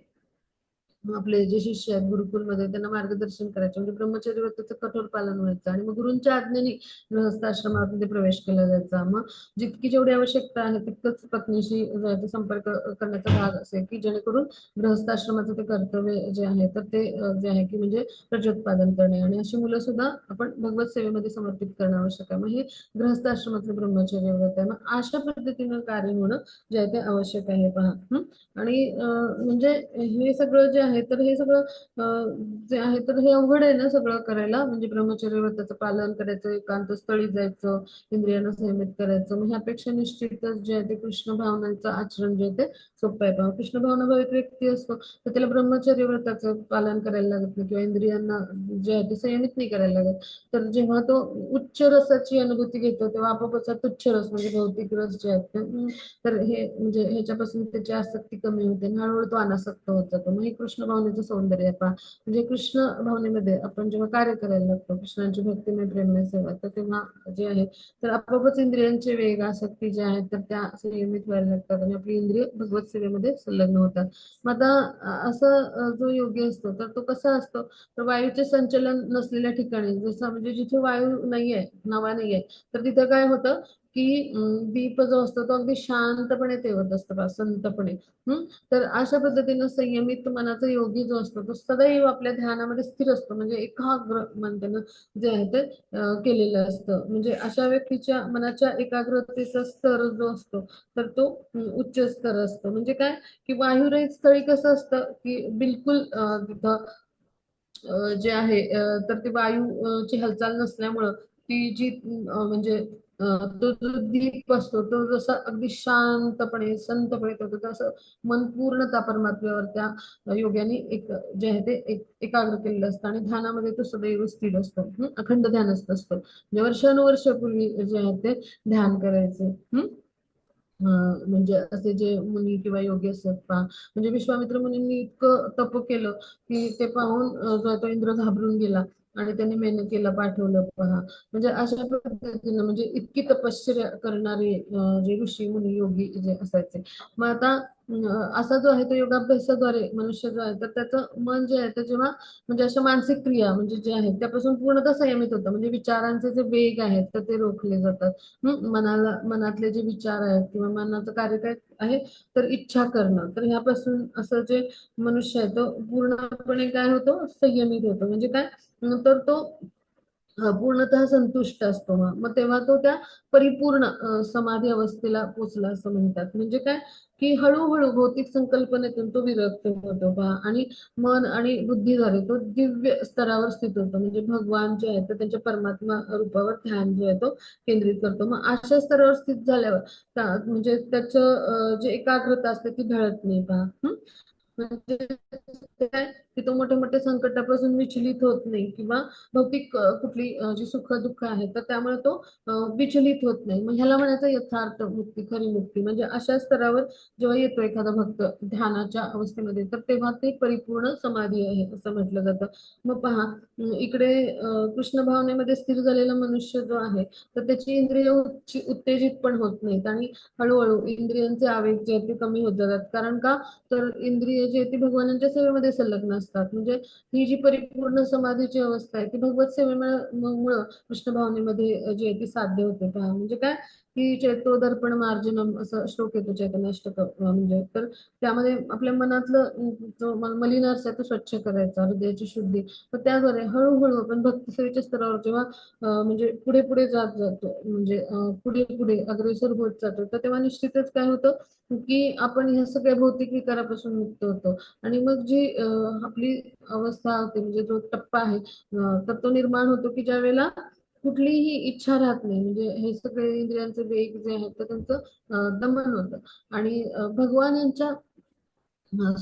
आपले जे शिष्य आहेत गुरुकुलमध्ये त्यांना मार्गदर्शन करायचे. म्हणजे ब्रह्मचर्य व्रताचं कठोर पालन व्हायचं आणि मग गुरूंच्या आज्ञेने गृहस्थाश्रमामध्ये प्रवेश केला जायचा. मग जितकी जेवढी आवश्यकता आहे तितकंच पत्नीशी जो आहे ते संपर्क करण्याचा भाग असेल की जेणेकरून गृहस्थाश्रमाचं ते कर्तव्य जे आहे तर ते जे आहे की म्हणजे प्रजोत्पादन करणे आणि अशी मुलं सुद्धा आपण भगवत सेवेमध्ये समर्पित करणं आवश्यक आहे. मग हे गृहस्थाश्रमातलं ब्रह्मचर्य व्रत आहे. मग अशा पद्धतीनं कार्य होणं जे आहे ते आवश्यक आहे पहा. आणि म्हणजे हे सगळं जे आहे तर हे सगळं जे आहे तर हे अवघड आहे ना सगळं करायला. म्हणजे ब्रह्मचर्य व्रताचं पालन करायचं, एकांत स्थळी जायचं, इंद्रियांना संयमित करायचं. मग ह्यापेक्षा निश्चितच जे आहे ते कृष्ण भावनांचं आचरण जे आहे ते सोपं आहे पहा. कृष्ण भावना भाविक व्यक्ती असतो तर त्याला ब्रह्मचर्य व्रताचं पालन करायला लागत नाही किंवा इंद्रियांना जे आहे ते संयमित नाही करायला लागत. तर जेव्हा तो उच्च रसाची अनुभूती घेतो तेव्हा आपोआपच तुच्छ रस म्हणजे भौतिक रस जे आहेत ते तर हे म्हणजे ह्याच्यापासून त्याची आसक्ती कमी होते आणि हळूहळू तो अनासक्त होत जातो. मग हे कृष्ण भावनेचं सौंदर्य आहे पहा. म्हणजे कृष्ण भावनेमध्ये आपण जेव्हा कार्य करायला लागतो कृष्णांची भक्तिमय प्रेममय सेवा तर तेव्हा जे आहे तर आपोआपच इंद्रियांचे वेग आसक्ती जे आहेत तर त्या संयमित व्हायला लागतात आणि आपली इंद्रिय भगवत सेवेमध्ये संलग्न होतात. मग आता असं जो योगी असतो तर तो कसा असतो तर वायूचे संचलन नसलेल्या ठिकाणी जसं म्हणजे जिथे वायू नाहीये, हवा नाहीये तर तिथं काय होतं की दीप जो असतो तो अगदी शांतपणे तेवत असतो बा संतपणे. तर अशा पद्धतीनं संयमित मनाचा योगी जो असतो तो सदैव आपल्या ध्यानामध्ये स्थिर असतो. म्हणजे एकाग्र मन त्यानं जे आहे ते केलेलं असतं. म्हणजे अशा व्यक्तीच्या मनाच्या एकाग्रतेचा स्तर जो असतो तर तो उच्च स्तर असतो. म्हणजे काय की वायुरहित स्थळी कसं असतं की बिलकुल तिथं जे आहे तर ते वायूची हालचाल नसल्यामुळं ती जी म्हणजे तो जो दीप असतो तो जसा अगदी शांतपणे संतपणे होतो तसं मन पूर्णतः परमात्म्यावर त्या योग्याने एक जे आहे ते एकाग्र केलेलं असतं आणि ध्यानामध्ये तो सदैव स्थिर असतो. अखंड ध्यानस्थ असतो. म्हणजे वर्षानुवर्षापूर्वी जे आहे ते ध्यान करायचे. म्हणजे असे जे मुनी किंवा योगी असतात पहा म्हणजे विश्वामित्र मुनींनी इतकं तप केलं की ते पाहून जो तो इंद्र घाबरून गेला आणि त्यांनी मेनकेला पाठवलं पहा. म्हणजे अशा पद्धतीनं म्हणजे इतकी तपश्चर्या करणारे जे ऋषी मुनी योगी जे असायचे. मग आता असा जो आहे तो योगाभ्यासाद्वारे मनुष्य जो आहे तर त्याचं मन जे आहे ते जेव्हा म्हणजे अशा मानसिक क्रिया म्हणजे जे आहेत त्यापासून पूर्णतः संयमित होतं. म्हणजे विचारांचे जे वेग आहेत तर ते रोखले जातात. मनातले जे विचार आहेत किंवा मनाचं कार्य काय आहे तर इच्छा करणं तर ह्यापासून असं जे मनुष्य आहे तो पूर्णपणे काय होतो संयमित होतो. म्हणजे काय तर तो पूर्णतः संतुष्ट असतो. मग तेव्हा तो त्या परिपूर्ण समाधी अवस्थेला पोचला असं म्हणतात. म्हणजे काय की हळूहळू भौतिक संकल्पनेतून तो विरक्त होतो पहा आणि मन आणि बुद्धीद्वारे तो दिव्य स्तरावर स्थित होतो. म्हणजे भगवान जे आहे तर त्यांच्या परमात्मा रूपावर ध्यान जे आहे तो केंद्रित करतो. मग अशा स्तरावर स्थित झाल्यावर म्हणजे त्याचं जे एकाग्रता असते ती ढळत नाही पहा. म्हणजे ते काय की तो मोठ्या मोठ्या संकटापासून विचलित होत नाही किंवा भौतिक कुठली जी सुख दुःख आहे तर त्यामुळे तो विचलित होत नाही. मग ह्याला म्हणायचं यथार्थ मुक्ती खरी मुक्ती. म्हणजे अशा स्तरावर जेव्हा येतो एखादा भक्त ध्यानाच्या अवस्थेमध्ये तर तेव्हा ते परिपूर्ण समाधी आहे असं म्हटलं जातं. मग पहा इकडे कृष्ण भावनेमध्ये स्थिर झालेला मनुष्य जो आहे तर त्याची इंद्रिय उत्तेजित पण होत नाहीत आणि हळूहळू इंद्रियांचे आवेग जे आहेत ते कमी होत जातात. कारण का तर इंद्रिय जे ती भगवानाच्या सेवेमध्ये संलग्न असतात. म्हणजे ही जी परिपूर्ण समाधीची अवस्था आहे ती भगवत सेवेमुळे कृष्ण भावनेमध्ये जी आहे ती साध्य होते पहा. म्हणजे काय की चैत्रोदर्पण मार्जनम असं श्लोक येतो चैतन्याष्टक म्हणजे. तर त्यामध्ये आपल्या मनातलं जो मलिनार्थ आहे तो स्वच्छ करायचा, हृदयाची शुद्धी. तर त्याद्वारे हळूहळू आपण भक्तिसेवेच्या स्तरावर जेव्हा म्हणजे पुढे पुढे जात जातो, म्हणजे पुढे पुढे अग्रेसर होत जातो, तर तेव्हा निश्चितच काय होतं की आपण ह्या सगळ्या भौतिक विकारापासून मुक्त होतो. आणि मग जी आपली अवस्था होते, म्हणजे जो टप्पा आहे तर तो निर्माण होतो की ज्या वेळेला कुठलीही इच्छा राहत नाही, म्हणजे हे सगळे इंद्रियांचे वेग जे आहेत तर त्यांचं दमन होतं. आणि भगवानांच्या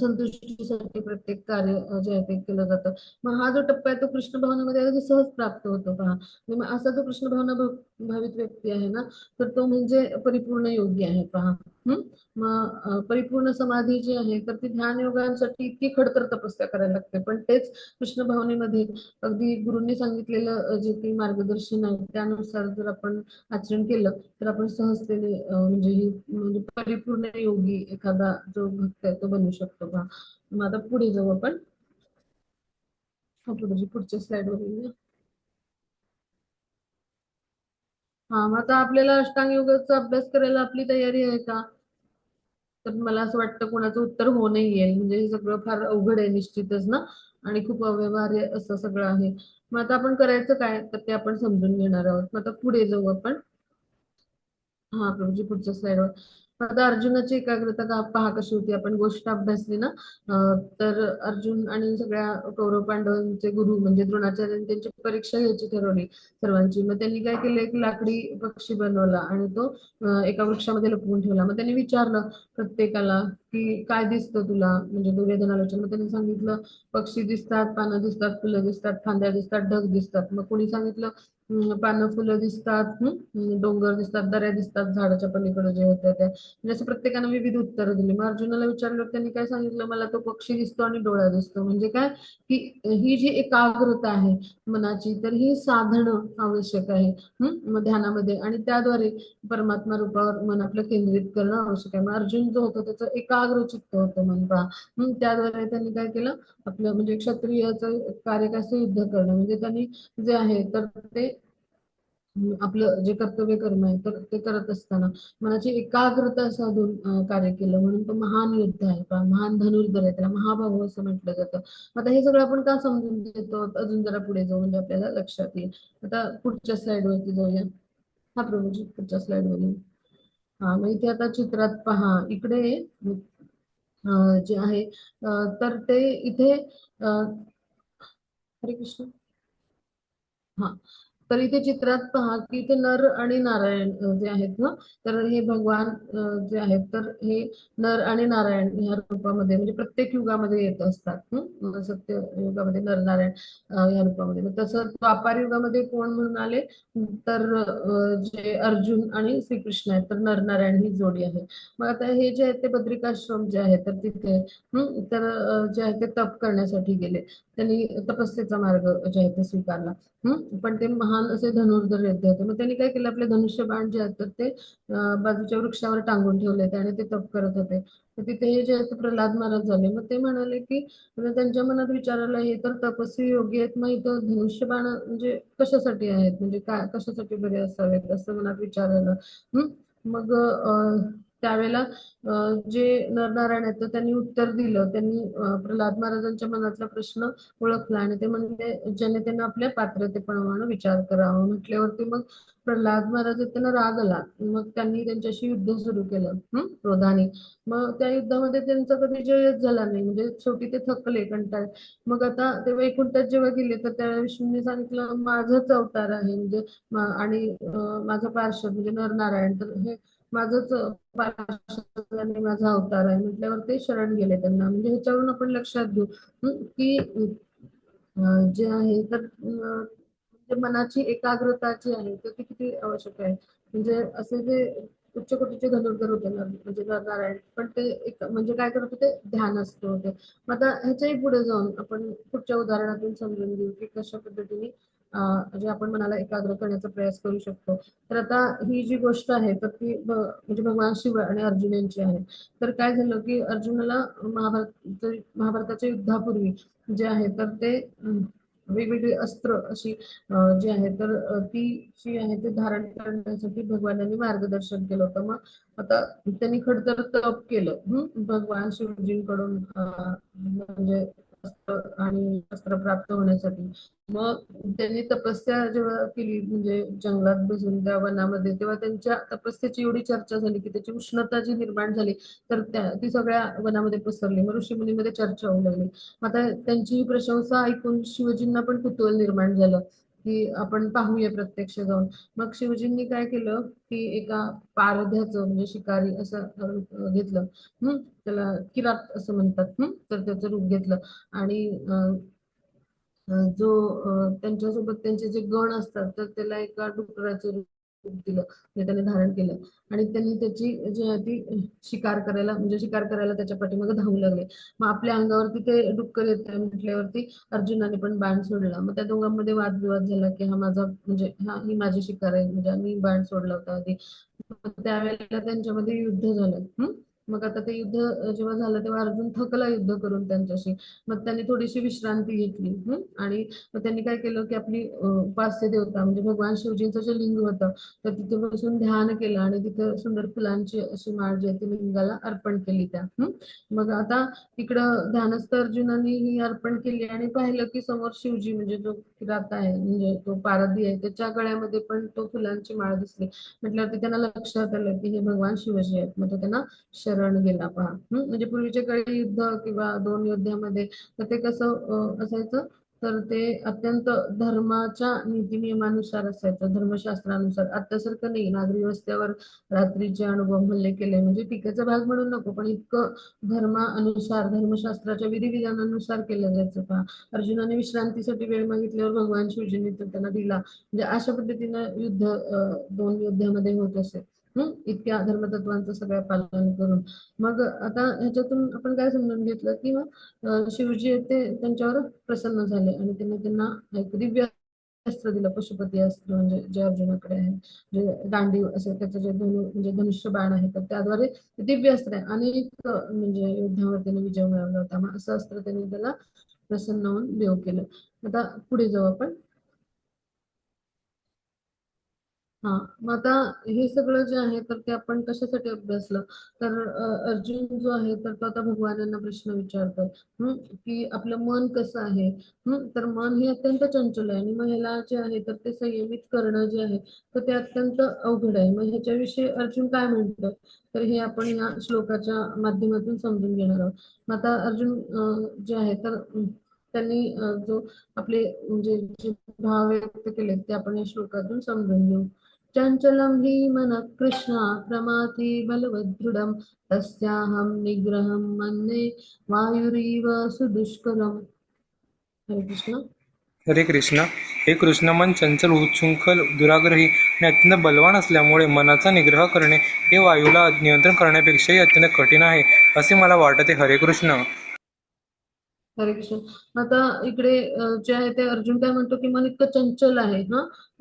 संतुष्टीसाठी प्रत्येक कार्य जे आहे ते केलं जातं. मग हा जो टप्पा आहे तो कृष्ण भावनेमध्ये अगदी सहज प्राप्त होतो पहा. आणि मग असा जो कृष्ण भावना भावित व्यक्ती आहे ना, तर तो म्हणजे परिपूर्ण योगी आहे पहा. हम्म. मग परिपूर्ण समाधी जी आहे तर ती ध्यान योगांसाठी इतकी खडतर तपस्या करायला लागते, पण तेच कृष्ण भावनेमध्ये अगदी गुरूंनी सांगितलेलं जे काही मार्गदर्शन आहे त्यानुसार जर आपण आचरण केलं तर आपण सहजतेने म्हणजे ही म्हणजे परिपूर्ण योगी एखादा जो भक्त आहे तो बनू शकतो बा. मग आता पुढे जाऊ आपण. पुढच्या स्लाइड वर येऊया. हा, मग आता आपल्याला अष्टांग योगाचा अभ्यास करायला आपली तयारी आहे का? तर मला असं वाटतं कोणाचं उत्तर हो नाही येईल, म्हणजे हे सगळं फार अवघड आहे निश्चितच ना, आणि खूप अव्यवहार्य असं सगळं आहे. मग आता आपण करायचं काय तर ते आपण समजून घेणार आहोत. मग आता पुढे जाऊ आपण. हा प्रभूजी, पुढच्या स्लाइडवर. आता अर्जुनाची एकाग्रता पहा कशी होती. आपण गोष्ट अभ्यासली ना. तर अर्जुन आणि सगळ्या कौरव पांडवांचे गुरु म्हणजे द्रोणाचार्यांनी त्यांची परीक्षा घ्यायची ठरवली सर्वांची. मग त्यांनी काय केलं, एक लाकडी पक्षी बनवला आणि तो एका वृक्षामध्ये लपवून ठेवला. मग त्यांनी विचारलं प्रत्येकाला की काय दिसतं तुला, म्हणजे दुर्योधनाला विचारलं. मग त्यांनी सांगितलं पक्षी दिसतात, पानं दिसतात, फुलं दिसतात, फांद्या दिसतात, ढग दिसतात. मग कोणी सांगितलं पानं फुलं दिसतात, डोंगर दिसतात, दऱ्या दिसतात, झाडाच्या पलीकडे जे होत्या त्या. म्हणजे असं प्रत्येकानं विविध उत्तरं दिली. मग अर्जुनाला विचारलं, त्यांनी काय सांगितलं, मला तो पक्षी दिसतो आणि डोळा दिसतो. म्हणजे काय की ही जी एकाग्रता आहे मनाची, तर ही साधणं आवश्यक आहे मग ध्यानामध्ये, आणि त्याद्वारे परमात्मा रूपावर मन आपलं केंद्रित करणं आवश्यक आहे. मग अर्जुन जो होतं त्याचं एकाग्र चित्त होतं मन पहा. त्याद्वारे त्यांनी काय केलं, आपलं म्हणजे क्षत्रियाचं कार्य कसं युद्ध करणं, म्हणजे त्यांनी जे आहे तर ते आपलं जे कर्तव्य कर्म आहे तर ते करत असताना मनाची एकाग्रता साधून कार्य केलं, म्हणून तो महान योद्धा आहे पहा, महान धनुर्धर आहे, त्याला महाबाहू असं म्हटलं जातं. आता हे सगळं आपण का समजून घेतो, अजून जरा पुढे जाऊ म्हणजे आपल्याला लक्षात येईल. आता पुढच्या स्लाइड वरती जाऊया. हा प्रभूजी, पुढच्या स्लाइड वर येऊ. हा, मग इथे आता चित्रात पहा, इकडे जे आहे तर ते इथे हरे कृष्ण. हा, तर इथे चित्रात पहा की इथे नर आणि नारायण जे आहेत ना, तर हे भगवान जे आहेत तर हे नर आणि नारायण ह्या रूपामध्ये म्हणजे प्रत्येक युगामध्ये येत असतात. सत्य युगामध्ये नर नारायण या रूपामध्ये. मग तसं द्वापार युगामध्ये कोण म्हणून आले तर जे अर्जुन आणि श्रीकृष्ण आहेत, तर नरनारायण ही जोडी आहे. मग आता हे जे आहेत ते बद्रिकाश्रम जे आहे तर तिथे तर जे आहे ते तप करण्यासाठी गेले. त्यांनी तपस्येचा मार्ग जे आहे ते स्वीकारला. पण ते महान असे धनुर्धर योद्धे होते. मग त्यांनी काय केलं, आपले धनुष्य बाण जे आहेत तर ते बाजूच्या वृक्षावर टांगून ठेवले होते आणि ते तप करत होते. तर तिथे हे जे आहे ते प्रल्हाद महाराज झाले. मग ते म्हणाले की म्हणजे त्यांच्या मनात विचार आला, हे तर तपस्वी योगी आहेत, मग इथं धनुष्य बाण म्हणजे कशासाठी आहेत, म्हणजे काय कशासाठी बरे असावेत असं मनात विचार आला. मग त्यावेळेला जे नरनारायण आहेत तर त्यांनी उत्तर दिलं. त्यांनी प्रल्हाद महाराजांच्या मनातला प्रश्न ओळखला आणि ते म्हणजे ज्याने त्यांना आपल्या पात्रतेप्रमाणे विचार करावा म्हटल्यावरती मग प्रल्हाद महाराज त्यांना राग आला. मग त्यांनी त्यांच्याशी युद्ध सुरू केलं क्रोधाने. मग त्या युद्धामध्ये त्यांचा कधी जयच झाला नाही, म्हणजे शेवटी ते थकले, कंटाळले. मग आता ते वैकुंठात जेव्हा गेले तर त्या विष्णूंनी सांगितलं माझाच अवतार आहे, म्हणजे आणि माझा पार्षद म्हणजे नरनारायण तर हे माझंच पार्षद आणि माझा अवतार आहे म्हटल्यावर ते शरण गेले त्यांना. म्हणजे ह्याच्यावरून आपण लक्षात घेऊ की जे आहे तर म्हणजे मनाची एकाग्रता जी आहे तर ती किती आवश्यक आहे. म्हणजे असे जे उच्च कोटीचे धनुर्धर होते ना म्हणजे नरनारायण, पण ते एक म्हणजे काय करत होते, ध्यानस्थ होते. मग आता ह्याच्याही पुढे जाऊन आपण पुढच्या उदाहरणातून समजून घेऊ की कशा पद्धतीने जे आपण मनाला एकाग्र करण्याचा प्रयास करू शकतो. तर आता ही जी गोष्ट आहे तर ती म्हणजे भगवान शिव आणि अर्जुन यांची आहे. तर काय झालं की अर्जुनाला महाभारताच्या युद्धापूर्वी जे आहे तर ते वेगवेगळी अस्त्र अशी जी आहे तर ती जी आहे ते धारण करण्यासाठी भगवानांनी मार्गदर्शन केलं होतं. मग आता त्यांनी खडतर तप केलं भगवान शिवजींकडून म्हणजे अस्त्र आणि अस्त्र प्राप्त होण्यासाठी. मग त्यांनी तपस्या जेव्हा केली म्हणजे जंगलात बसून त्या वनामध्ये, तेव्हा त्यांच्या तपस्येची एवढी चर्चा झाली की त्याची उष्णता जी निर्माण झाली तर ती सगळ्या वनामध्ये पसरली. मग ऋषीमुनीमध्ये चर्चा होऊ लागली. मग आता त्यांची ही प्रशंसा ऐकून शिवजींना पण कुतूहल निर्माण झालं की आपण पाहूया प्रत्यक्ष जाऊन. मग शिवजींनी काय केलं की एका पारध्याचं म्हणजे शिकारी असं रूप घेतलं. त्याला किरात असं म्हणतात. तर त्याचं रूप घेतलं आणि जो त्यांच्यासोबत त्यांचे जे गण असतात तर त्याला एका डुकराचं रूप दिलं, म्हणजे त्याने धारण केलं. आणि त्यांनी त्याची जी आहे ती शिकार करायला म्हणजे शिकार करायला त्याच्या पाठीमागे धावू लागले. मग आपल्या अंगावरती ते डुक्कर येत म्हटल्यावरती अर्जुनाने पण बाण सोडला. मग त्या दोघांमध्ये वादविवाद झाला की हा माझा म्हणजे ही माझी शिकार आहे, म्हणजे आम्ही बाण सोडला होता आधी. त्यावेळेला त्यांच्यामध्ये युद्ध झालं. मग आता ते युद्ध जेव्हा झालं तेव्हा अर्जुन थकला युद्ध करून त्यांच्याशी. मग त्यांनी थोडीशी विश्रांती घेतली. आणि मग त्यांनी काय केलं की आपली उपास्य देवता म्हणजे भगवान शिवजींचं जे लिंग होतं तर तिथे बसून ध्यान केलं आणि तिथे सुंदर फुलांची अशी माळ जी आहे ती लिंगाला अर्पण केली त्या. मग आता इकडं ध्यानस्थ अर्जुनाने ही अर्पण केली आणि पाहिलं की समोर शिवजी म्हणजे जो किरात आहे म्हणजे तो पारधी आहे त्याच्या गळ्यामध्ये पण तो फुलांची माळ दिसली. म्हटल्यावरती त्यांना लक्षात आलं की हे भगवान शिवजी आहेत. मग तो त्यांना शरण गेला. पहा म्हणजे पूर्वीच्या काळी युद्ध किंवा दोन योद्ध्यामध्ये तर ते कसं असायचं तर ते अत्यंत धर्माच्या नीतिनियमानुसार असायचं, धर्मशास्त्रानुसार. आतासारखं नाही नागरी वस्त्यावर रात्रीचे अनुभव हल्ले केले म्हणजे टीकेचा भाग म्हणून नको, पण इतकं धर्मानुसार धर्मशास्त्राच्या विधिविधानानुसार केलं जायचं. पहा अर्जुनाने विश्रांतीसाठी वेळ मागितल्यावर भगवान शिवजींनी तो त्यांना दिला. म्हणजे अशा पद्धतीनं युद्ध दोन युद्धामध्ये होत असे. इतक्या धर्मतत्वांचं सगळं पालन करून. मग आता ह्याच्यातून आपण काय समजून घेतलं की शिवजी आहेत ते त्यांच्यावर प्रसन्न झाले आणि त्यांनी त्यांना एक दिव्य अस्त्र दिलं, पशुपती अस्त्र म्हणजे जे अर्जुनाकडे आहे. जे गांडीव असे त्याचं जे म्हणजे धनुष्य बाण आहे तर त्याद्वारे दिव्य अस्त्र आहे आणि म्हणजे युद्धावर त्यांनी विजय मिळवला होता. मग असं अस्त्र त्यांनी त्याला प्रसन्न होऊन देव केलं. आता पुढे जाऊ आपण. हा मग आता हे सगळं जे आहे तर ते आपण कशासाठी अभ्यासलं तर अर्जुन जो आहे तर तो आता भगवानांना प्रश्न विचारतोय की आपलं मन कसं आहे. तर मन हे अत्यंत चंचल आहे आणि मग ह्याला जे आहे तर ते संयमित करणं जे आहे तर ते अत्यंत अवघड आहे. मग ह्याच्याविषयी अर्जुन काय म्हणतोय तर हे आपण या श्लोकाच्या माध्यमातून समजून घेणार आहोत. मग आता अर्जुन जे आहे तर त्यांनी जो आपले म्हणजे जे भाव व्यक्त केले ते आपण या श्लोकातून समजून घेऊ. चञ्चलं हि मनः कृष्ण प्रमाथि बलवदृढं तस्याहं निग्रहं मन्ये वायुरिव सुदुष्करम्. हरे कृष्ण. हरे कृष्ण. हे कृष्ण मन चंचल उच्छृंखल दुराग्रही आणि अत्यंत बलवान असल्यामुळे मनाचा निग्रह करणे हे वायूला नियंत्रण करण्यापेक्षाही अत्यंत कठीण आहे असे मला वाटते. हरे कृष्ण. हरे कृष्ण. आता इकडे जे आहे ते अर्जुन काय म्हणतो की मन इतकं चंचल आहे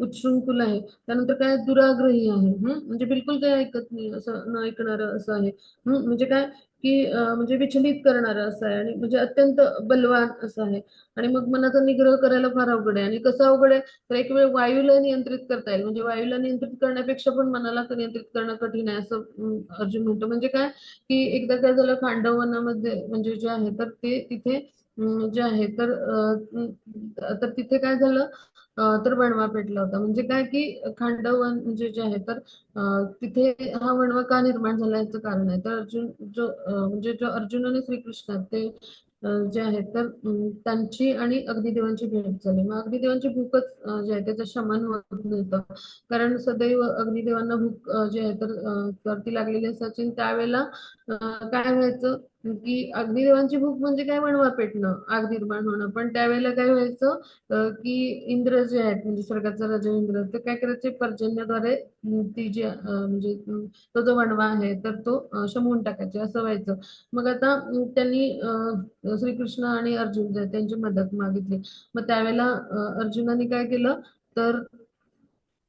उच्छृंखल आहे. त्यानंतर काय दुराग्रही आहे. म्हणजे बिलकुल काही ऐकत नाही असं न ऐकणारं असं आहे. म्हणजे काय की म्हणजे विचलित करणारं असं आहे आणि म्हणजे अत्यंत बलवान असं आहे. आणि मग मनाचा निग्रह करायला फार अवघड आहे. आणि कसं अवघड आहे तर एक वेळ वायूला नियंत्रित करता येईल, म्हणजे वायूला नियंत्रित करण्यापेक्षा पण मनाला नियंत्रित करणं कठीण आहे असं अर्जुन म्हणतो. म्हणजे काय की एकदा काय झालं खांडवनामध्ये म्हणजे जे आहे तर ते तिथे जे आहे तर तर तिथे काय झालं तर वणवा पेटला होता. म्हणजे काय की खांडवन म्हणजे जे आहे तर तिथे हा वणवा का निर्माण झाला याचं कारण आहे तर अर्जुन जो म्हणजे जो अर्जुन आणि श्रीकृष्ण ते जे आहेत तर त्यांची आणि अग्निदेवांची भेट झाली. मग अग्निदेवांची भूकच जे आहे त्याचं शमन होत नव्हतं. कारण सदैव अग्निदेवांना भूक जे आहे तर ती लागलेली असायची. त्यावेळेला काय व्हायचं की अग्निदेवांची भूक म्हणजे काय वणवा पेटणं आग निर्माण होणं. पण त्यावेळेला काय व्हायचं की इंद्र जे आहेत म्हणजे स्वर्गाचा राजा इंद्र ते काय करायचे पर्जन्याद्वारे ती जी म्हणजे तो जो वणवा आहे तर तो शमवून टाकायचे असं व्हायचं. मग आता त्यांनी श्रीकृष्ण आणि अर्जुन जे आहेत, त्यांची मदत मागितली. मग त्यावेळेला अर्जुनाने काय केलं तर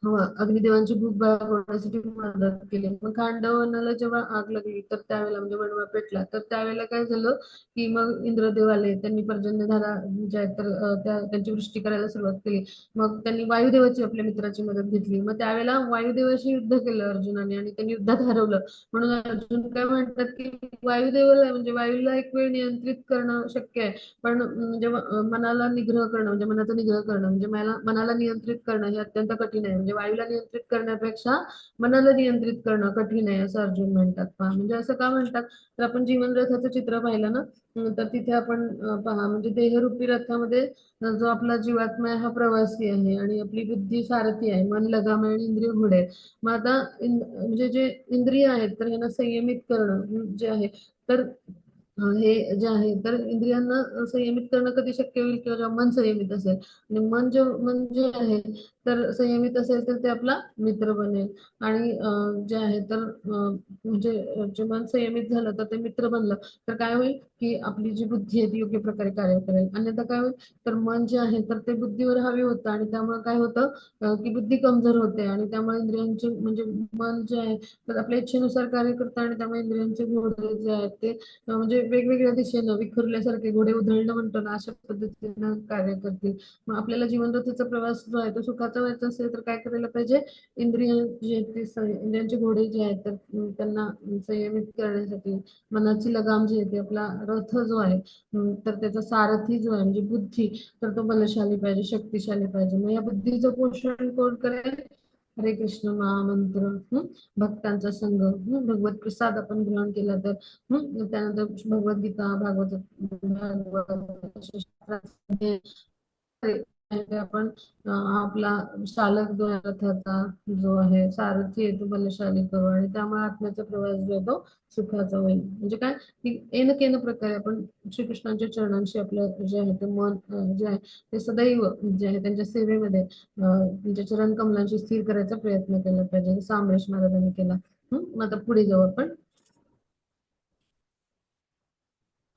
अग्निदेवांची भूक भागवण्यासाठी मदत केली. मग खांडवनाला जेव्हा आग लागली तर त्यावेळेला म्हणजे वणवा पेटला तर त्यावेळेला काय झालं की मग इंद्रदेव आले. त्यांनी पर्जन्यधारा ज्या आहेत तर त्यांची वृष्टी करायला सुरुवात केली. मग त्यांनी वायुदेवाची आपल्या मित्राची मदत घेतली. मग त्यावेळेला वायुदेवाशी युद्ध केलं अर्जुनाने आणि त्यांनी युद्धात हरवलं. म्हणून अर्जुन काय म्हणतात की वायुदेवाला म्हणजे वायूला एक वेळ नियंत्रित करणं शक्य आहे. पण म्हणजे मनाला निग्रह करणं म्हणजे मनाचा निग्रह करणं म्हणजे मनाला नियंत्रित करणं हे अत्यंत कठीण आहे. म्हणजे वायूला नियंत्रित करण्यापेक्षा मनाला नियंत्रित करणं कठीण आहे असं अर्जुन म्हणतात. पहा म्हणजे असं का म्हणतात तर आपण जीवन रथाचं चित्र पाहिलं ना, तर तिथे आपण पहा म्हणजे देहरूपी रथामध्ये जो आपला जीवात्मा आहे हा प्रवासी आहे आणि आपली बुद्धी सारथी आहे, मन लगाम आहे आणि इंद्रिय घोडे आहेत. मग आता म्हणजे जे इंद्रिय आहेत तर यांना संयमित करणं जे आहे तर हे जे आहे तर इंद्रियांना संयमित करणं कधी शक्य होईल किंवा जेव्हा मन संयमित असेल आणि मन जे आहे तर संयमित असेल तर ते आपला मित्र बनेल आणि जे आहे तर म्हणजे जे मन संयमित झालं तर ते मित्र बनलं तर काय होईल की आपली जी बुद्धी आहे ती योग्य प्रकारे कार्य करेल. अन्यथा काय होईल तर मन जे आहे तर ते बुद्धीवर हवी होतं आणि त्यामुळे काय होतं की बुद्धी कमजोर होते आणि त्यामुळे इंद्रियांचे म्हणजे मन जे आहे तर आपल्या इच्छेनुसार कार्य करतं आणि त्यामुळे इंद्रियांचे घोडे जे आहेत ते म्हणजे वेगवेगळ्या दिशेनं विखुरल्यासारखे घोडे उधळणं म्हणतो ना अशा पद्धतीनं कार्य करतील. मग आपल्याला जीवनरथाचा प्रवास जो आहे तो सुखाचा व्हायचा असेल तर काय करायला पाहिजे इंद्रिय जे आहेत ते इंद्रियांचे घोडे जे आहेत तर त्यांना संयमित करण्यासाठी मनाची लगाम जी आहे ती आपला रथ जो आहे तर त्याचा सारथी जो आहे म्हणजे बुद्धी तर तो बलशाली पाहिजे शक्तिशाली पाहिजे. मग या बुद्धीचं पोषण कोण करेल हरे कृष्ण महामंत्र भक्तांचा संघ भगवत प्रसाद आपण ग्रहण केला तर त्यानंतर भगवद्गीता भागवत शास्त्रामध्ये आपण आपला चालक जो आहे रथाचा जो आहे सारथी आहे तो बलशाली करू आणि त्यामुळे आत्म्याचा प्रवास जो आहे तो सुखाचा होईल. म्हणजे काय की एन केन प्रकारे आपण श्रीकृष्णांच्या चरणांशी आपलं जे आहे ते मन जे आहे ते सदैव जे आहे त्यांच्या सेवेमध्ये त्यांच्या चरण कमलांशी स्थिर करायचा प्रयत्न केला पाहिजे जसं अमरेश महाराजांनी केला. मग आता पुढे जाऊ आपण.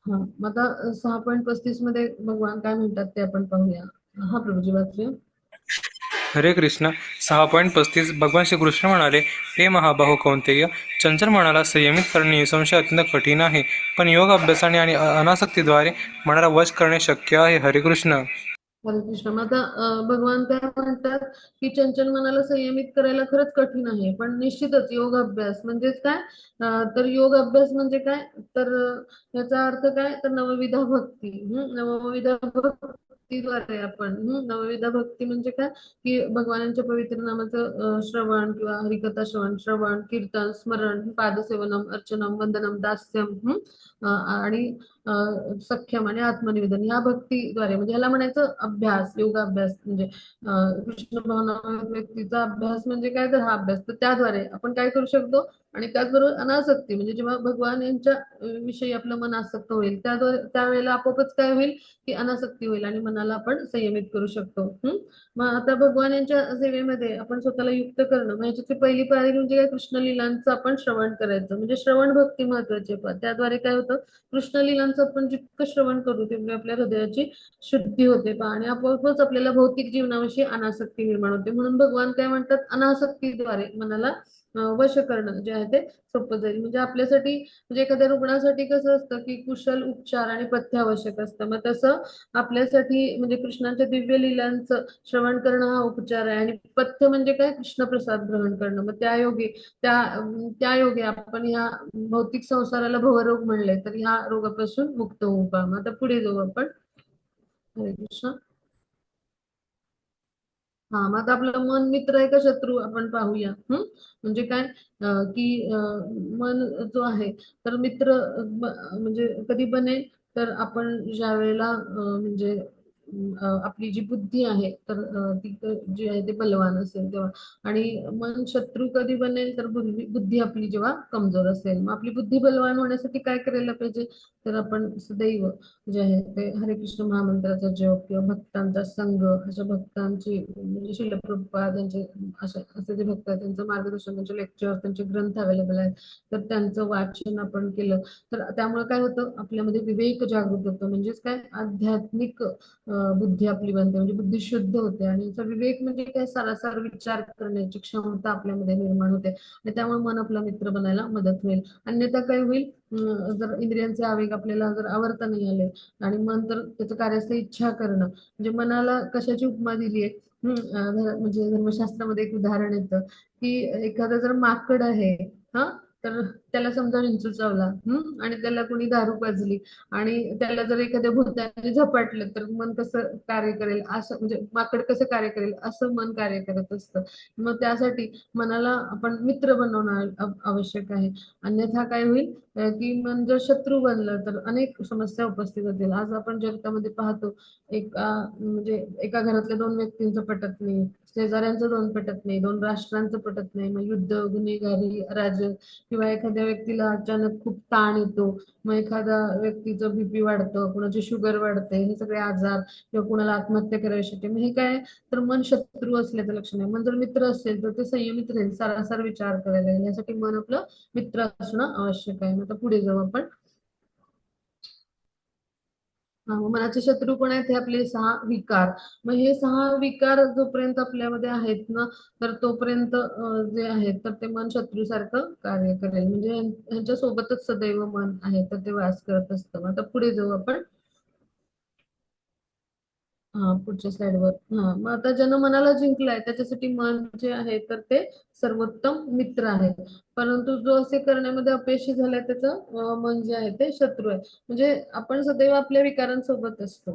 हा मग आता 6.35 मध्ये भगवान काय म्हणतात ते आपण पाहूया. हा प्रभूजी वाचूया. हरे कृष्ण 6.35 भगवान श्रीकृष्ण म्हणाले, हे महाबाहो कौंतेय, चंचल मनाला संयमित करणे निसंशय अत्यंत कठीण आहे, पण योग अभ्यासाने आणि अनासक्तीद्वारे मनाला वश करणे शक्य आहे. हरे कृष्ण. हरे कृष्ण. मग आता भगवान काय म्हणतात की चंचल मनाला संयमित करायला खरंच कठीण आहे पण निश्चितच योग अभ्यास म्हणजेच काय तर योग अभ्यास म्हणजे काय तर याचा अर्थ काय तर नवविधा भक्ती नवविधा भक्तीद्वारे आपण नवविधा भक्ती म्हणजे काय की भगवानांच्या पवित्र नामाचं श्रवण किंवा हरिकथा श्रवण कीर्तन स्मरण पादसेवनम अर्चनम वंदनम दास्यम आणि सख्यम आणि आत्मनिवेदन या भक्तीद्वारे म्हणजे ह्याला म्हणायचं अभ्यास योगाभ्यास म्हणजे कृष्ण भावना व्यक्तीचा अभ्यास म्हणजे काय तर हा अभ्यास तर त्याद्वारे आपण काय करू शकतो आणि त्याचबरोबर अनासक्ती म्हणजे जेव्हा भगवान यांच्या विषयी आपलं मन आसक्त होईल त्याद्वारे त्यावेळेला आपोआपच काय होईल की अनासक्ती होईल आणि मनाला आपण संयमित करू शकतो. मग आता भगवान यांच्या सेवेमध्ये आपण स्वतःला युक्त करणं म्हणजे ह्याच्यातली पहिली पायरी म्हणजे काय कृष्ण लीलांचं आपण श्रवण करायचं म्हणजे श्रवण भक्ती महत्वाची आहे. त्याद्वारे काय होतं कृष्ण लीलांचं आपण जितकं श्रवण करू तेवढी आपल्या हृदयाची शुद्धी होते पहा आणि आपोआपच आपल्याला भौतिक जीवनाविषयी अनासक्ती निर्माण होते. म्हणून भगवान काय म्हणतात अनासक्तीद्वारे मनाला वश करणं जे आहे ते सोपं जाईल. म्हणजे आपल्यासाठी म्हणजे एखाद्या रुग्णासाठी कसं असतं की कुशल उपचार आणि पथ्य आवश्यक असतं मग तसं आपल्यासाठी म्हणजे कृष्णांच्या दिव्य लीलांचं श्रवण करणं हा उपचार आहे आणि पथ्य म्हणजे काय कृष्ण प्रसाद ग्रहण करणं. मग त्या त्या योगे आपण ह्या भौतिक संसाराला भवरोग म्हणले तर ह्या रोगापासून मुक्त होऊ पहा. मग आता पुढे जाऊ आपण. हरे कृष्ण. हा मग आता आपलं मन मित्र आहे का शत्रू आपण पाहूया. म्हणजे काय की मन जो आहे तर मित्र म्हणजे कधी बनेल तर आपण ज्या वेळेला म्हणजे आपली जी बुद्धी आहे तर ती जी आहे ते बलवान असेल तेव्हा आणि मन शत्रू कधी बनेल तर बुद्धी आपली जेव्हा कमजोर असेल. मग आपली बुद्धी बलवान होण्यासाठी काय करायला पाहिजे तर आपण सदैव जे आहे ते हरे कृष्ण महामंत्राचा जप किंवा भक्तांचा संघ अशा भक्तांची म्हणजे शिल प्रभुपाद त्यांचे असे जे भक्त आहेत त्यांचं मार्गदर्शन त्यांचे लेक्चर त्यांचे ग्रंथ अवेलेबल आहेत तर त्यांचं वाचन आपण केलं तर त्यामुळे काय होतं आपल्यामध्ये विवेक जागृत होतो. म्हणजेच काय आध्यात्मिक बुद्धी आपली बनते, म्हणजे बुद्धी शुद्ध होते. आणि याचा विवेक म्हणजे काय, सारासार विचार करण्याची क्षमता आपल्यामध्ये निर्माण होते आणि त्यामुळे मन आपला मित्र बनायला मदत होईल. अन्यथा काय होईल, जर इंद्रियांचे आवेग आपल्याला जर आवरता नाही आले आणि मन तर त्याचं कार्य असतं इच्छा करणं. म्हणजे मनाला कशाची उपमा दिली आहे, म्हणजे धर्मशास्त्रामध्ये एक उदाहरण येतं की एखादं जर माकड आहे, हा, तर त्याला समजा विंचू चावला, आणि त्याला कोणी दारू पाजली आणि त्याला जर एखाद्या भूताने झपाटलं तर मन कसं कार्य करेल, असं म्हणजे माकड कसं कार्य करेल असं मन कार्य करत असतं. मग त्यासाठी मनाला आपण मित्र बनवणं आवश्यक आहे. अन्यथा काय होईल, की मन जर शत्रू बनलं तर अनेक समस्या उपस्थित होतील. आज आपण जगतामध्ये पाहतो, म्हणजे एका घरातल्या दोन व्यक्तींचं पटत नाही, शेजाऱ्यांचं दोन पटत नाही, दोन राष्ट्रांचं पटत नाही, मग युद्ध, गुन्हेगारी, किंवा एखाद्या व्यक्तीला अचानक खूप ताण येतो, मग एखाद्या व्यक्तीचं बीपी वाढतं, कुणाची शुगर वाढते, हे सगळे आजार, किंवा कुणाला आत्महत्या करायची होते. मग हे काय, तर मन शत्रू असल्याचं लक्षण आहे. मन जर मित्र असेल तर ते संयमित राहील, सारासार विचार करायला लागेल. यासाठी मन आपलं मित्र असणं आवश्यक आहे. मग आता पुढे जाऊ आपण. हा, मग मनाचे शत्रू पण आहेत हे आपले 6 विकार. मग हे 6 विकार जोपर्यंत आपल्यामध्ये आहेत ना, तर तोपर्यंत जे आहेत तर ते मन शत्रूसारखं कार्य करेल. म्हणजे ह्यांच्या सोबतच सदैव मन आहे तर ते वास करत असतं. मग आता पुढे जाऊ आपण. हा, पुढच्या स्लाइडवर. हा, मग आता ज्यानं मनाला जिंकलाय त्याच्यासाठी मन जे आहे तर ते सर्वोत्तम मित्र आहे. परंतु जो असे करण्यामध्ये अपयशी झालाय त्याचं मन जे आहे ते शत्रू आहे. म्हणजे आपण सदैव आपल्या विकारांसोबत असतो.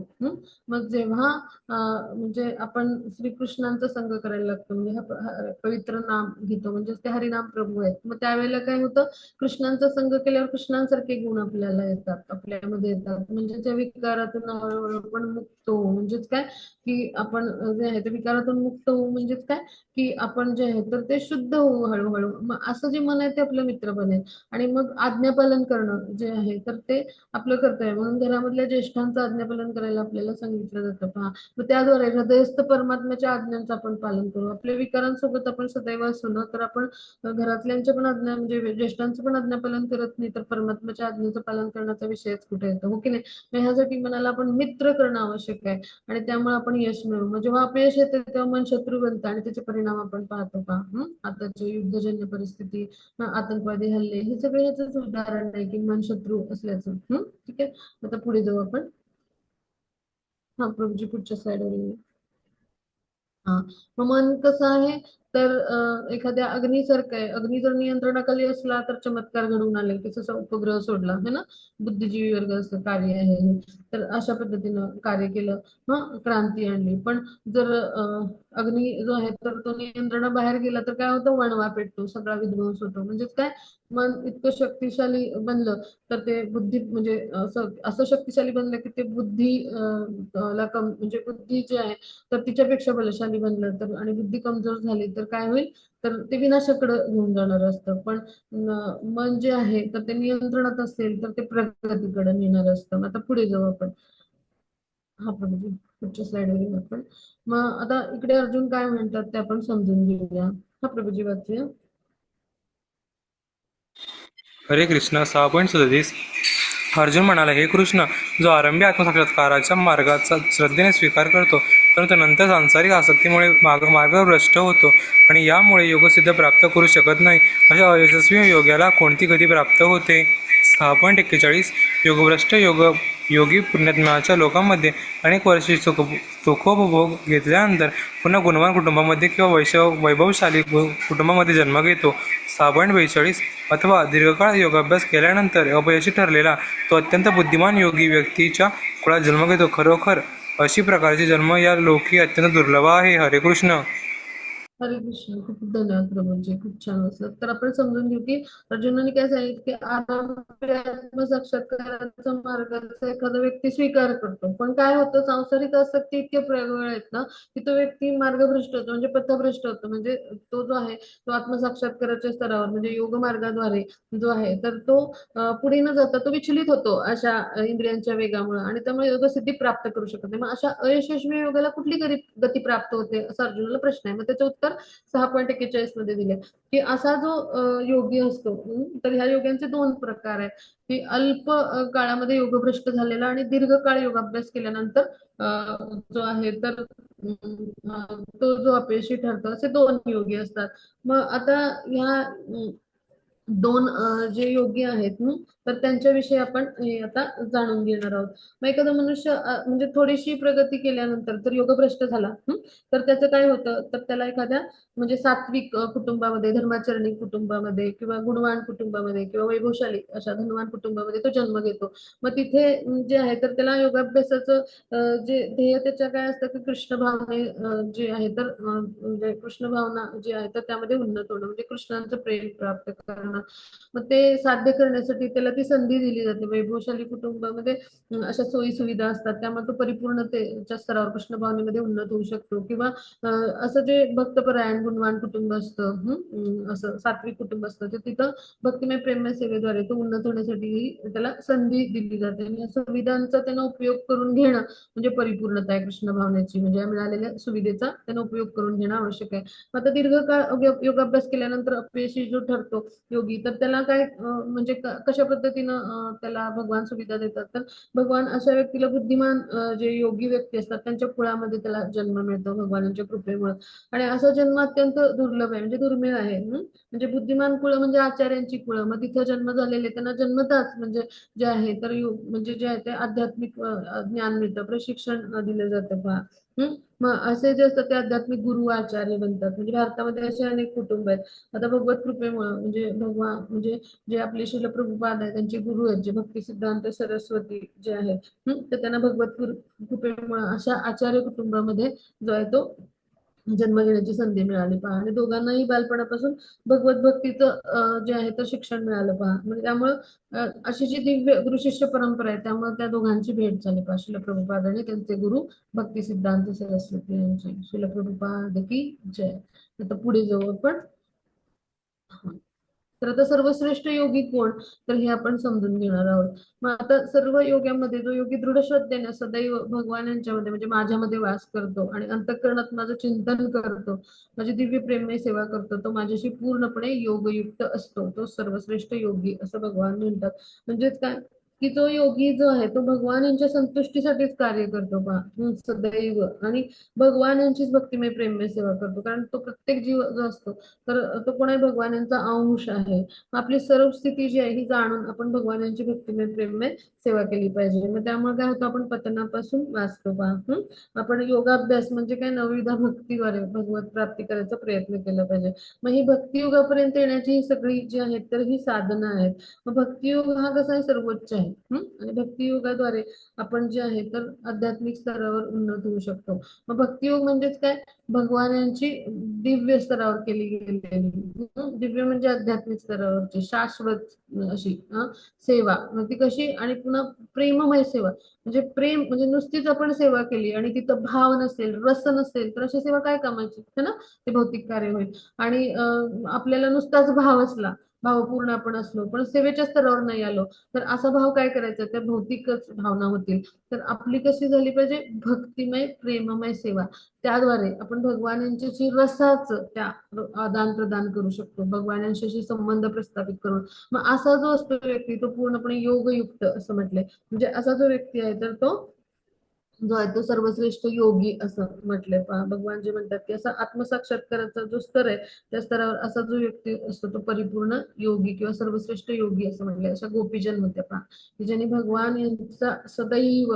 मग जेव्हा म्हणजे आपण श्रीकृष्णांचा संग करायला लागतो, म्हणजे पवित्र नाम घेतो, म्हणजे ते हरिनाम प्रभू आहेत, मग त्यावेळेला काय होतं, कृष्णांचा संग केल्यावर कृष्णांसारखे गुण आपल्याला येतात, आपल्यामध्ये येतात. म्हणजे त्या विकारातून हळूहळू आपण मुक्त होऊ. म्हणजेच काय, की आपण जे आहे ते विकारातून मुक्त होऊ, म्हणजेच काय, की आपण जे आहे तर ते शुद्ध होऊ हळूहळू. मग असं जे मन आहे ते आपलं मित्र बनेल. आणि मग आज्ञापालन करणं जे आहे तर ते आपलं कर्तव्य आहे. म्हणून घरामधल्या ज्येष्ठांचं आज्ञापालन करायला आपल्याला सांगितलं जातं. पहा, मग त्याद्वारे हृदयस्थ परमात्म्याच्या आज्ञांचं आपण पालन करू. आपल्या विकारांसोबत आपण सदैव असू ना, तर आपण घरातल्यांच्या पण आज्ञा, म्हणजे ज्येष्ठांचं पण आज्ञापालन करत नाही तर परमात्म्याच्या आज्ञेचं पालन करण्याचा विषयच कुठे येतो, हो की नाही. मग ह्यासाठी मनाला आपण मित्र करणं आवश्यक आहे आणि त्यामुळे आपण यश मिळवू. मग जेव्हा अपयश येते तेव्हा मन शत्रू बनतं आणि त्याचे परिणाम आपण पाहतो का, आताची युद्धजन्य परिस्थिती, आतंकवादी हल्ले, हे सगळे ह्याच उदाहरण आहे की मन शत्रू असल्याचं. ठीक आहे, आता पुढे जाऊ आपण. हा, प्रभूजी पुढच्या स्लाइडवर येऊ. हा, मग मन कसं आहे, तर एखाद्या अग्नीसारखं आहे. अग्नी जर नियंत्रणाखाली असला तर चमत्कार घडवून आले, की जसा उपग्रह सोडला है ना, बुद्धिजीवी वर्गाचं कार्य आहे हे. तर अशा पद्धतीनं कार्य केलं, क्रांती आणली. पण जर अग्नी जो आहे तर तो नियंत्रणाबाहेर गेला तर काय होतं, वणवा पेटतो, सगळा विध्वंस होतो. म्हणजेच काय, मन इतकं शक्तिशाली बनलं तर ते बुद्धी, म्हणजे असं असं शक्तिशाली बनलं की ते बुद्धी म्हणजे बुद्धी जी आहे तर तिच्यापेक्षा बलशाली बनलं तर, आणि बुद्धी कमजोर झाली तर काय होईल, तर ते विनाशाकडे घेऊन जाणार असतं. पण मन जे आहे तर ते नियंत्रणात असेल तर ते प्रगतीकडे नेणार असतं. आता पुढे जाऊ आपण. हा, प्रभूजी पुढच्या स्लाइडवर येऊ आपण. मग आता इकडे अर्जुन काय म्हणतात ते आपण समजून घेऊया. हा, प्रभूजी वाचूया. हरे कृष्ण 6.37. अर्जुन म्हणाला, हे कृष्ण, जो आरंभी आत्मसाक्षात्काराच्या मार्गाचा श्रद्धेने स्वीकार करतो परंतु नंतर सांसारिक आसक्तीमुळे मार्गभ्रष्ट होतो आणि यामुळे योगसिद्ध प्राप्त करू शकत नाही, अशा अयशस्वी योग्याला कोणती गती प्राप्त होते. 6.41. योगभ्रष्ट योगी पुण्यात्म्याच्या लोकांमध्ये अनेक वर्षे सुखोपभोग घेतल्यानंतर पुन्हा गुणवान कुटुंबामध्ये किंवा वैभवशाली कुटुंबामध्ये जन्म घेतो. 6.42. अथवा दीर्घकाळ योगाभ्यास केल्यानंतर अपयशी ठरलेला तो अत्यंत बुद्धिमान योगी व्यक्तीच्या कुळात जन्म घेतो. खरोखर अशी प्रकारचे जन्म या लोकी अत्यंत दुर्लभ आहे. हरे कृष्ण. हरे कृष्ण. खूप खूप धन्यवाद प्रभूंचे, खूप छान वाचलं. तर आपण समजून घेऊ की अर्जुनाने काय सांगितलं, की आत्मसाक्षात्काराचा मार्गाचा एखादा व्यक्ती स्वीकार करतो, पण काय होतं, सांसारिक आसक्ती इतके प्रबळ आहेत ना की तो व्यक्ती मार्गभ्रष्ट होतो, म्हणजे पथभ्रष्ट होतो. म्हणजे तो जो आहे तो आत्मसाक्षात्काराच्या स्तरावर, म्हणजे योग मार्गाद्वारे जो आहे तर तो पुढे न जाता तो विचलित होतो अशा इंद्रियांच्या वेगामुळे, आणि त्यामुळे योगसिद्धी प्राप्त करू शकत नाही. मग अशा अयशस्वी योगाला कुठली गती प्राप्त होते, असा अर्जुनाला प्रश्न आहे. मग त्याचं उत्तर 6.41 मध्ये दिले की असा जो योगी असतो, तर ह्या योग्यांचे दोन प्रकार आहेत की अल्प काळामध्ये योगभ्रष्ट झालेला आणि दीर्घकाळ योगाभ्यास केल्यानंतर जो आहे तर तो जो अपयशी ठरतो, असे दोन योगी असतात. मग आता ह्या दोन जे योगी आहेत ना, तर त्यांच्याविषयी आपण हे आता जाणून घेणार आहोत. मग एखादा मनुष्य म्हणजे थोडीशी प्रगती केल्यानंतर जर योगभ्रष्ट झाला, तर त्याचं काय होतं, तर त्याला एखाद्या म्हणजे सात्विक कुटुंबामध्ये, धर्माचरणी कुटुंबामध्ये किंवा गुणवान कुटुंबामध्ये किंवा वैभवशाली अशा धनवान कुटुंबामध्ये तो जन्म घेतो. मग तिथे जे आहे तर त्याला योगाभ्यासाचं जे ध्येय त्याच्या काय असतं की कृष्ण भावने जे आहे तर म्हणजे कृष्ण भावना जी आहे तर त्यामध्ये उन्नत होणं, म्हणजे कृष्णांचं प्रेम प्राप्त करणं. मग ते साध्य करण्यासाठी त्याला ती संधी दिली जाते. वैभवशाली कुटुंबामध्ये अशा सोयी सुविधा असतात, त्यामुळे तो परिपूर्णतेच्या स्तरावर कृष्ण भावनेमध्ये उन्नत होऊ शकतो. किंवा असं जे भक्तपरायण गुणवान कुटुंब असतं, असं सात्विक कुटुंब असतं, तर तिथं भक्तिमय प्रेममय सेवेद्वारे तो उन्नत होण्यासाठी त्याला संधी दिली जाते. आणि या सुविधांचा त्यांना उपयोग करून घेणं म्हणजे परिपूर्णता आहे कृष्ण भावनेची. म्हणजे या मिळालेल्या सुविधेचा त्यांना उपयोग करून घेणं आवश्यक आहे. आता दीर्घकाळ योगाभ्यास केल्यानंतर अपयशी जो ठरतो योगी, तर त्याला काय म्हणजे कशा पद्धतीनं त्याला भगवान सुविधा देतात, तर भगवान अशा व्यक्तीला बुद्धिमान जे योगी व्यक्ती असतात त्यांच्या कुळामध्ये त्याला जन्म मिळतो भगवानांच्या कृपेमुळे. आणि असा जन्म अत्यंत दुर्लभ आहे, म्हणजे दुर्मिळ आहे. म्हणजे बुद्धिमान कुळ म्हणजे आचार्यांची कुळं, मग तिथे जन्म झालेले त्यांना जन्मताच म्हणजे जे आहे तर म्हणजे जे आहे ते आध्यात्मिक ज्ञान मिळतं, प्रशिक्षण दिलं जातं पहा. मग असे जे असतात ते आध्यात्मिक गुरु आचार्य बनतात. म्हणजे भारतामध्ये असे अनेक कुटुंब आहेत. आता भगवत कृपेमुळे म्हणजे भगवान म्हणजे जे आपले शिल प्रभुपाद आहेत त्यांचे गुरु आहेत जे भक्ती सिद्धांत सरस्वती जे आहेत, तर त्यांना भगवत कृपेमुळे अशा आचार्य कुटुंबामध्ये जो आहे तो जन्म घेण्याची संधी मिळाली पहा. आणि दोघांनाही बालपणापासून भगवत भक्तीचं जे आहे तर शिक्षण मिळालं पहा. म्हणजे त्यामुळं अशी जी दिव्य गुरु शिष्य परंपरा आहे त्यामुळे त्या दोघांची भेट झाली पहा, शिल प्रभुपाद आणि त्यांचे गुरु भक्ती सिद्धांत सरस्वती यांची. शिल प्रभुपाद की जय. आता पुढे जाऊ आपण. तर आता सर्वश्रेष्ठ योगी कोण, तर हे आपण समजून घेणार आहोत. मग आता सर्व योग्यामध्ये जो योगी दृढ श्रद्धेने सदैव भगवान यांच्यामध्ये म्हणजे माझ्यामध्ये वास करतो आणि अंतःकरणात माझं चिंतन करतो, माझी दिव्य प्रेममय सेवा करतो, तो माझ्याशी पूर्णपणे योगयुक्त असतो, तो सर्वश्रेष्ठ योगी असं भगवान म्हणतात. म्हणजेच काय की जो योगी जो आहे तो भगवान यांच्या संतुष्टीसाठीच कार्य करतो पहा, सदैव. आणि भगवान यांचीच भक्तिमय प्रेममय सेवा करतो, कारण तो प्रत्येक जीव जो असतो तर तो कोणाही भगवान यांचा अंश आहे. आपली सर्व स्थिती जी आहे ही जाणून आपण भगवान यांची भक्तिमय प्रेममय सेवा केली पाहिजे. मग त्यामुळे काय होतं, आपण पतनापासून वाचतो पहा. आपण योगाभ्यास म्हणजे काय नवविधा भक्तीद्वारे भगवत प्राप्ती करायचा प्रयत्न केला पाहिजे. मग ही भक्ती युगापर्यंत येण्याची ही सगळी जी आहेत तर ही साधना आहेत. मग भक्तियोग हा कसा आहे सर्वोच्च आहे. आणि भक्तियोगाद्वारे आपण जे आहे तर आध्यात्मिक स्तरावर उन्नत होऊ शकतो. मग भक्तियोग म्हणजेच काय, भगवान यांची दिव्य स्तरावर केली गेलेली दिव्य म्हणजे आध्यात्मिक स्तरावरची शाश्वत अशी सेवा. मग ती कशी, आणि पुन्हा प्रेममय सेवा. म्हणजे प्रेम म्हणजे नुसतीच आपण सेवा केली आणि तिथं भाव नसेल रस नसेल तर अशी सेवा काय कामाची है ना, ते भौतिक कार्य होईल. आणि आपल्याला नुसताच भाव असला, भावपूर्ण आपण असलो पण सेवेच्या स्तरावर नाही आलो, तर असा भाव काय करायचा, त्या भौतिकच भावना होतील. तर आपली कशी झाली पाहिजे, भक्तिमय प्रेममय सेवा. त्याद्वारे आपण भगवान यांच्याशी रसाच त्या आदान प्रदान करू शकतो, भगवान यांच्याशी संबंध प्रस्थापित करून. मग असा जो असतो व्यक्ती तो पूर्णपणे योगयुक्त असं म्हटलंय. म्हणजे असा जो व्यक्ती आहे तर तो जो आहे तो सर्वश्रेष्ठ योगी असं म्हटलंय पहा. भगवान जे म्हणतात की असा आत्मसाक्षात्काराचा जो स्तर आहे त्या स्तरावर असा जो व्यक्ती असतो तो परिपूर्ण योगी किंवा सर्वश्रेष्ठ योगी असं म्हटलंय. अशा गोपीजन होत्या पहा, की ज्यांनी भगवान यांचा सदैव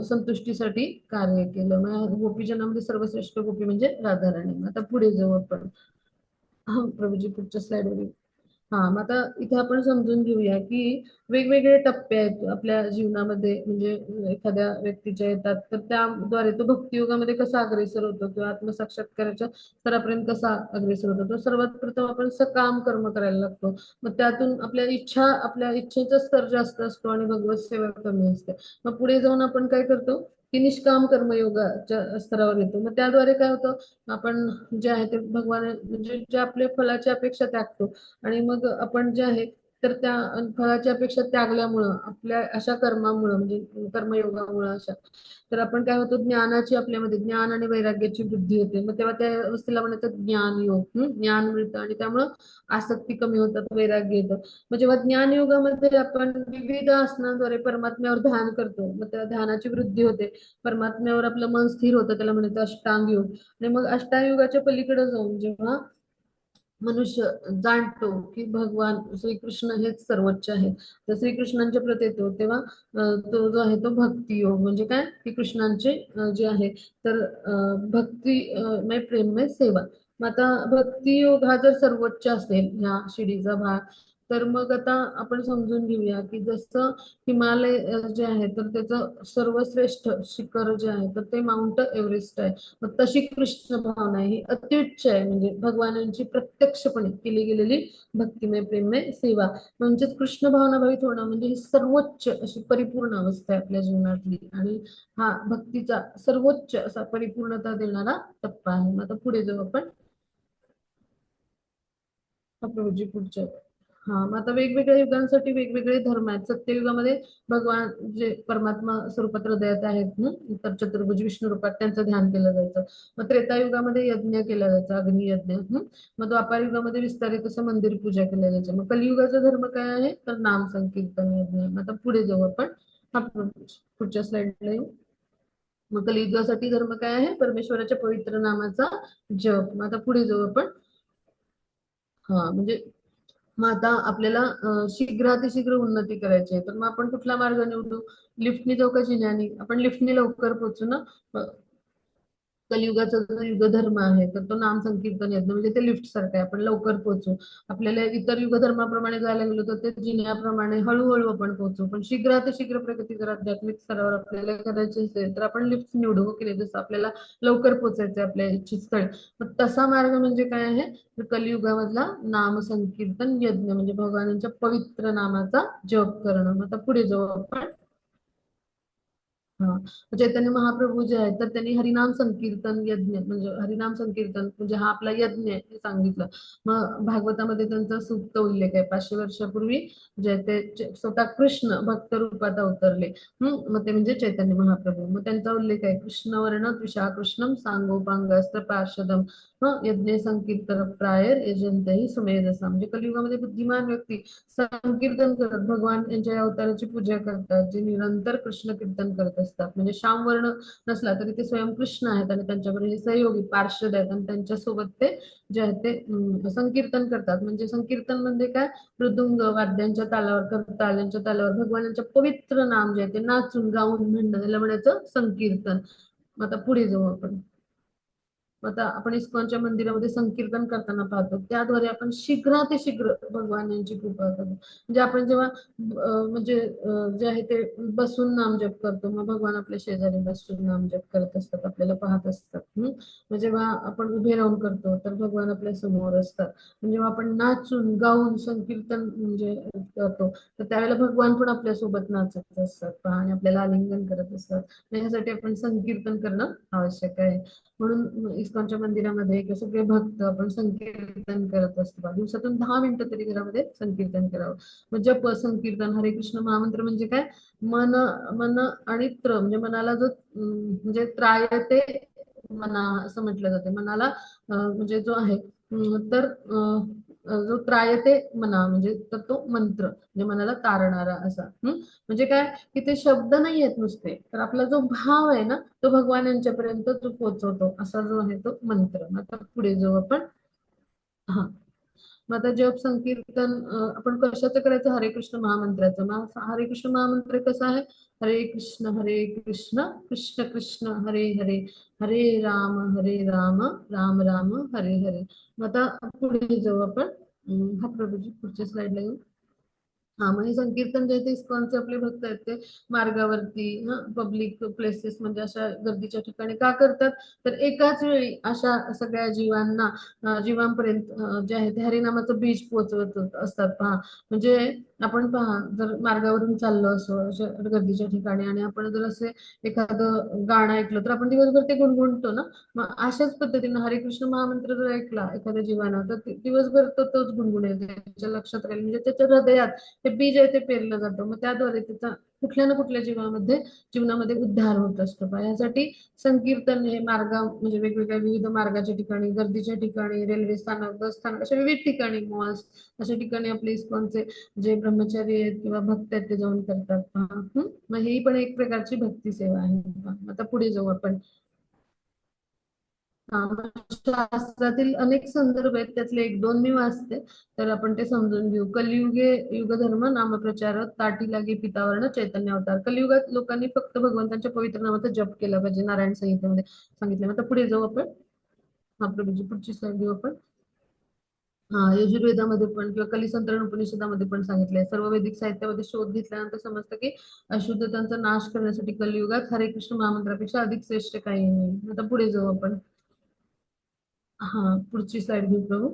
संतुष्टीसाठी कार्य केलं. मग गोपीजनामध्ये सर्वश्रेष्ठ गोपी म्हणजे राधाराणी. आता पुढे जाऊ आपण. हा प्रभूजी पुढच्या स्लाइडवर. हा, मग आता इथे आपण समजून घेऊया की वेगवेगळे टप्पे आहेत आपल्या जीवनामध्ये. म्हणजे एखाद्या व्यक्तीच्या येतात तर त्याद्वारे तो भक्तियोगामध्ये कसा अग्रेसर होतो किंवा आत्मसाक्षात्काराच्या स्तरापर्यंत कसा अग्रेसर होतो. तो सर्वात प्रथम आपण सकाम कर्म करायला लागतो. मग त्यातून आपल्या इच्छेचा स्तर जास्त असतो आणि भगवत सेवा कमी असते. मग पुढे जाऊन आपण काय करतो की निष्काम कर्मयोगाच्या स्तरावर येतो. मग त्याद्वारे काय होतं, आपण जे आहे ते भगवान म्हणजे जे आपले फलाची अपेक्षा त्यागतो. आणि मग आपण जे आहे तर त्या फळाची अपेक्षा त्यागल्यामुळं आपल्या अशा कर्मामुळं म्हणजे कर्मयोगामुळं अशा तर आपण काय होतो ज्ञानाची आपल्यामध्ये ज्ञान आणि वैराग्याची वृद्धी होते मग तेव्हा त्या वस्तूला म्हणायचं ज्ञान योग ज्ञान मिळतं आणि त्यामुळं आसक्ती कमी होतात वैराग्य येतं मग जेव्हा ज्ञान योगामध्ये आपण विविध आसनांद्वारे परमात्म्यावर ध्यान करतो मग त्या ध्यानाची वृद्धी होते परमात्म्यावर आपलं मन स्थिर होतं त्याला म्हणायचं अष्टांग योग आणि मग अष्टांग योगाच्या पलीकडे जाऊन जेव्हा मनुष्य जाणतो की भगवान श्रीकृष्ण हेच सर्वोच्च आहे तर श्रीकृष्णांच्या प्रती येतो तेव्हा तो जो आहे तो भक्ती योग म्हणजे काय की कृष्णांचे जे आहे तर भक्ती मय प्रेममय सेवा मग आता भक्ती योग हा जर सर्वोच्च असेल ह्या शिडीचा भाग तर मग आता आपण समजून घेऊया की जसं हिमालय जे आहे तर त्याचं सर्वश्रेष्ठ शिखर जे आहे तर ते माउंट एव्हरेस्ट आहे मग तशी कृष्ण भावना ही अत्युच्च आहे म्हणजे भगवानांची प्रत्यक्षपणे केली गेलेली भक्तिमय प्रेममय सेवा म्हणजेच कृष्ण भावना भावित होणं म्हणजे ही सर्वोच्च अशी परिपूर्ण अवस्था आहे आपल्या जीवनातली आणि हा भक्तीचा सर्वोच्च असा परिपूर्णता देणारा टप्पा आहे मग आता पुढे जाऊ आपण प्रभूजी पुढच्या हा मग आता वेगवेगळ्या युगांसाठी वेगवेगळे धर्म आहेत सत्ययुगामध्ये भगवान जे परमात्मा स्वरूपात हृदयात आहेत तर चतुर्भुज विष्णू रूपात त्यांचं ध्यान केलं जायचं मग त्रेतायुगामध्ये यज्ञ केला जायचा अग्नियज्ञ मग द्वापार युगामध्ये विस्तारित असं मंदिर पूजा केल्या जायचं मग कलियुगाचा धर्म काय आहे तर नाम संकीर्तन यज्ञ मग आता पुढे जाऊ आपण हा पुढच्या स्लाइडला येऊ मग कलियुगासाठी धर्म काय आहे परमेश्वराच्या पवित्र नामाचा जप मग आता पुढे जाऊ आपण हा म्हणजे मग आता आपल्याला शीघ्रातिशीघ्र उन्नती करायची आहे तर मग आपण कुठला मार्ग निवडू लिफ्टनी जाऊ का जिन्यानी आपण लिफ्टनी लवकर पोहोचू ना कलियुगाचा जो युग धर्म आहे तर तो नाम संकीर्तन यज्ञ म्हणजे ते लिफ्ट सारखं आहे आपण लवकर पोहोचू आपल्याला इतर युग धर्माप्रमाणे जायला गेलो तर ते जिन्याप्रमाणे हळूहळू आपण पोहोचू पण शीघ्र प्रगती जर आध्यात्मिक स्तरावर आपल्याला करायची असेल तर आपण लिफ्ट निवडू हो की नाही जसं आपल्याला लवकर पोहोचायचं आहे आपल्या इच्छित स्थळी मग तसा मार्ग म्हणजे काय आहे तर कलियुगामधला नाम संकीर्तन यज्ञ म्हणजे भगवानांच्या पवित्र नामाचा जप करणं मग आता पुढे जाऊ आपण हा चैतन्य महाप्रभू जे आहेत तर त्यांनी हरिनाम संकीर्तन यज्ञ म्हणजे हरिनाम संकीर्तन म्हणजे हा आपला यज्ञ आहे हे सांगितलं मग भागवतामध्ये त्यांचा सुप्त उल्लेख आहे 500 वर्षापूर्वी जे ते स्वतः कृष्ण भक्त रूपात अवतरले मग ते म्हणजे चैतन्य महाप्रभू मग त्यांचा उल्लेख आहे कृष्णवर्ण द्विषा कृष्णम सांगोपांगस्त्र पार्षदम यज्ञ संकीर्तन प्रायर यजंतही सुमेधसा म्हणजे कलियुगामध्ये बुद्धिमान व्यक्ती संकीर्तन करत भगवान यांच्या या अवताराची पूजा करतात जे निरंतर कृष्ण कीर्तन करत असतात म्हणजे श्यामवर्ण नसला तरी ते स्वयं कृष्ण आहेत आणि त्यांच्याकडे हे सहयोगी पार्षद आहेत आणि त्यांच्या सोबत ते जे आहे ते संकीर्तन करतात म्हणजे संकीर्तन म्हणजे काय मृदुंग वाद्यांच्या तालावर ताल्यांच्या तालावर भगवानांच्या पवित्र नाम जे आहे ते नाचून गाऊन म्हणणं त्याला म्हणायचं संकीर्तन मग आता पुढे जाऊ आपण आता आपण इस्कॉनच्या मंदिरामध्ये संकीर्तन करताना पाहतो त्याद्वारे आपण शीघ्रातिशीघ्र भगवान यांची कृपा करतो म्हणजे आपण जेव्हा म्हणजे जे आहे ते बसून नामजप करतो मग भगवान आपल्या शेजारी बसून नामजप करत असतात आपल्याला पाहत असतात मग जेव्हा आपण उभे राहून करतो तर भगवान आपल्या समोर असतात म्हणजे जेव्हा आपण नाचून गाऊन संकीर्तन म्हणजे करतो तर त्यावेळेला भगवान पण आपल्या सोबत नाचत असतात पहा आणि आपल्याला आलिंगन करत असतात यासाठी आपण संकीर्तन करणं आवश्यक आहे म्हणून इस्कॉनच्या मंदिरामध्ये किंवा सगळे भक्त आपण संकीर्तन करत असतो दिवसातून 10 मिनिटं तरी घरामध्ये संकीर्तन करावं मग जप संकीर्तन हरे कृष्ण महामंत्र म्हणजे काय मन मन आणि त्र म्हणजे मनाला जो म्हणजे त्रायते मना असं म्हटलं जाते मनाला म्हणजे जो आहे तर जो त्रायते मना म्हणजे तर तो मंत्र म्हणजे मनाला तारणारा असा म्हणजे काय की ते शब्द नाही आहेत नुसते तर आपला जो भाव आहे ना तो भगवान यांच्यापर्यंत जो पोहोचवतो असा जो आहे तो मंत्र आता पुढे जाऊ आपण हा मग आता जप संकीर्तन आपण कशाचं करायचं हरे कृष्ण महामंत्राचं मग हरे कृष्ण महामंत्र कसा आहे हरे कृष्ण कृष्ण कृष्ण हरे हरे हरे राम राम राम हरे हरे मग आता पुढे जाऊ आपण हा प्रभूजी पुढच्या स्लाइडला येऊ हा मग हे संकीर्तन जे आहे ते इस्कॉनचे आपले भक्त आहेत ते मार्गावरती पब्लिक प्लेसेस म्हणजे अशा गर्दीच्या ठिकाणी का करतात तर एकाच वेळी अशा सगळ्या जीवांना जीवांपर्यंत जे आहे ते हरिनामाचं बीज पोहोचवत असतात पहा म्हणजे आपण पहा, जर मार्गावरून चाललो असो अशा गर्दीच्या ठिकाणी आणि आपण जर असे एखादं गाणं ऐकलं तर आपण दिवसभर ते गुणगुणतो ना. मग अशाच पद्धतीनं हरे कृष्ण महामंत्र जर ऐकला एखाद्या जीवानं तर दिवसभर तो तोच गुणगुणेल, त्याच्या लक्षात राहील, म्हणजे त्याच्या हृदयात ते बीज आहे ते पेरलं जातं. मग त्याद्वारे त्याचा कुठल्या ना कुठल्या जीवनामध्ये उद्धार होत असतो. पहा, यासाठी संकीर्तन हे म्हणजे वेगवेगळ्या विविध मार्गाच्या ठिकाणी, गर्दीच्या ठिकाणी, रेल्वे स्थानक, बस स्थानक, अशा विविध ठिकाणी, मॉल्स, अशा ठिकाणी आपले इस्कॉनचे जे ब्रह्मचारी आहेत किंवा भक्त आहेत ते जाऊन करतात. पहा, मग ही पण एक प्रकारची भक्ती सेवा आहे. पहा, आता पुढे जाऊ आपण. मग शास्त्रातील अनेक संदर्भ आहेत, त्यातले एक दोन मी वाचते, तर आपण ते समजून घेऊ. कलियुगे युगधर्म नामप्रचार ताटी लागे पितावर्ण चैतन्य अवतार. कलियुगात लोकांनी फक्त भगवंतांच्या पवित्र नामाचा जप केला पाहिजे, नारायण संहितेमध्ये सांगितलं. आता पुढे जाऊ आपण. हा प्रभूजी, पुढची स्लाईड घेऊ आपण. हा, यजुर्वेदामध्ये पण किंवा कलिसंतरण उपनिषदामध्ये पण सांगितलंय. सर्व वैदिक साहित्यामध्ये शोध घेतल्यानंतर समजतं की अशुद्धतांचा नाश करण्यासाठी कलियुगात हरे कृष्ण महामंत्रापेक्षा अधिक श्रेष्ठ काही नाही. आता पुढे जाऊ आपण. हा, पुढची स्लाइड घेऊ प्रभू.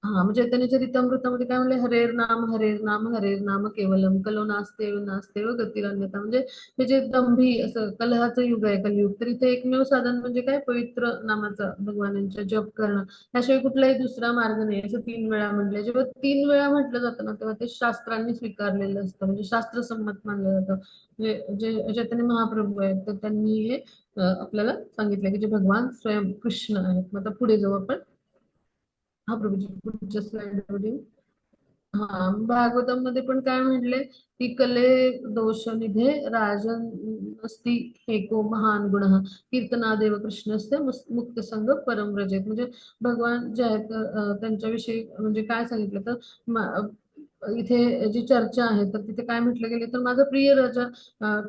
हा, म्हणजे चैतन्य चरितामृतामध्ये काय म्हणले, हरेर नाम हरेर नाम हरेर नाम केवलम कलो नास्ते नास्ते व गतिरन्यता. म्हणजे हे जे दंभी असं कलहाचं युग आहे कलियुग, तर इथे एकमेव साधन म्हणजे काय, पवित्र नामाचा भगवानांच्या जप करणं. त्याशिवाय कुठलाही दुसरा मार्ग नाही, असं 3 वेळा म्हटलंय. जेव्हा 3 वेळा म्हटलं जातं ना तेव्हा ते शास्त्रांनी स्वीकारलेलं असतं, म्हणजे शास्त्रसंमत मानलं जातं. म्हणजे जे चैतन्य महाप्रभू आहेत तर त्यांनी हे आपल्याला सांगितलं की जे भगवान स्वयं कृष्ण आहेत. मग आता पुढे जाऊ आपण. हा प्रभूजी, पुढच्या स्लाइड. हा, भागवतम मध्ये पण काय म्हटले की कले दोष निधे राजन असती हेको महान गुण कीर्तनादेव कृष्णस्ते मुक्त संग परम व्रजेत. म्हणजे भगवान जे आहेत त्यांच्याविषयी म्हणजे काय सांगितलं तर इथे जी चर्चा आहे तर तिथे काय म्हटलं गेले तर माझा प्रिय राजा,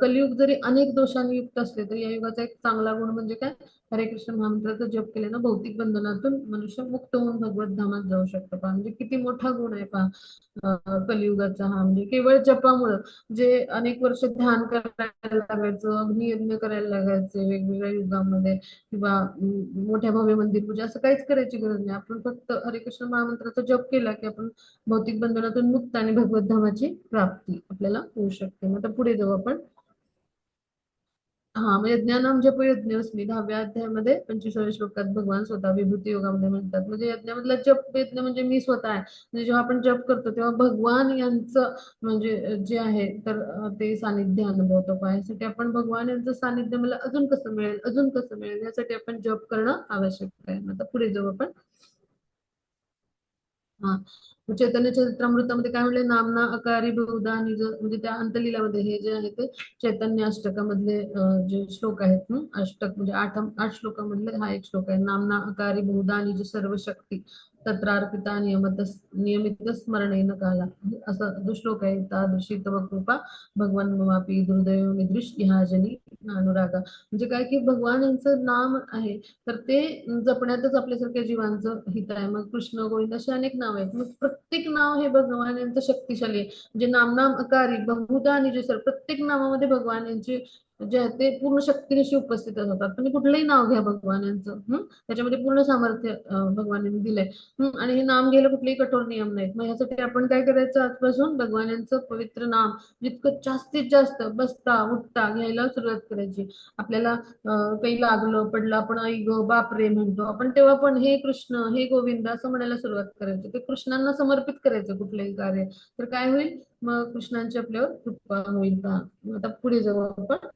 कलियुग जरी अनेक दोषांनी युक्त असले तरी या युगाचा एक चांगला गुण म्हणजे काय, हरे कृष्ण महामंत्राचा जप केल्यानं भौतिक बंधनातून मनुष्य मुक्त होऊन भगवत धामात जाऊ शकतो. पहा, म्हणजे किती मोठा गुण आहे पहा कलियुगाचा हा. म्हणजे केवळ जपामुळं जे अनेक वर्ष ध्यान करायला लागायचं, अग्नियज्ञ करायला लागायचे वेगवेगळ्या युगामध्ये, किंवा मोठ्या भव्य मंदिर पूजा, असं काहीच करायची गरज नाही. आपण फक्त हरे कृष्ण महामंत्राचा जप केला की आपण भौतिक बंधनातून मुक्त आणि भगवत धामाची प्राप्ती आपल्याला होऊ शकते. मग आता पुढे जाऊ आपण. हा, म्हणजे ज्ञानम जप यज्ञोस्मी 10व्या अध्यायामध्ये 25व्या श्लोकात भगवान स्वतः विभूती योगामध्ये म्हणतात. म्हणजे यज्ञामधला जप यज्ञ म्हणजे मी स्वतः आहे. म्हणजे जेव्हा आपण जप करतो तेव्हा भगवान यांचं म्हणजे जे आहे तर ते सानिध्य अनुभवतो. पायासाठी आपण भगवान यांचं सानिध्य मला अजून कसं मिळेल, अजून कसं मिळेल, यासाठी आपण जप करणं आवश्यक आहे. आता पुढे जाऊ आपण. हा, चैतन्य चरित्रामृतामध्ये काय म्हणले, नामना अकारी बहुधा निज, म्हणजे त्या अंतलीलामध्ये हे जे आहे ते चैतन्य अष्टकामधले जे श्लोक आहेत, अष्टक म्हणजे 8 श्लोकामधले हा एक श्लोक आहे. नामना अकारी बहुधा निज सर्व शक्ती तत्रार्पिता नियमित स्मरणेन काला, असा जो श्लोक आहे, तादृशी तव कृपा भगवान ममापी दुर्दैव निदृश ह्या जनी अनुरागा. म्हणजे काय की भगवान यांचं नाम आहे तर ते जपण्यातच आपल्यासारख्या जीवांचं हित आहे. मग कृष्ण गोविंद असे अनेक नाव आहेत, मग प्रत्येक नाव हे भगवान यांचं शक्तिशाली आहे. म्हणजे नाम अकारी बहुधा आणि जे सर प्रत्येक नावामध्ये भगवान यांचे जे आहे ते पूर्ण शक्तीनिशी उपस्थित होतात. तुम्ही कुठलंही नाव घ्या भगवान यांचं, त्याच्यामध्ये पूर्ण सामर्थ्य भगवानांनी दिलंय. आणि हे नाम घ्यायला कुठलेही कठोर नियम नाहीत. मग यासाठी आपण काय करायचं, आजपासून भगवान यांचं पवित्र नाम जितकं जास्तीत जास्त बसता उठता घ्यायला सुरुवात करायची. आपल्याला काही लागलं पडलं आपण आई ग बाप रे म्हणतो आपण, तेव्हा पण हे कृष्ण हे गोविंद असं म्हणायला सुरुवात करायची. ते कृष्णांना समर्पित करायचं कुठलंही कार्य, तर काय होईल, मग कृष्णांची आपल्यावर कृपा होईल. का आता पुढे जाऊ आपण.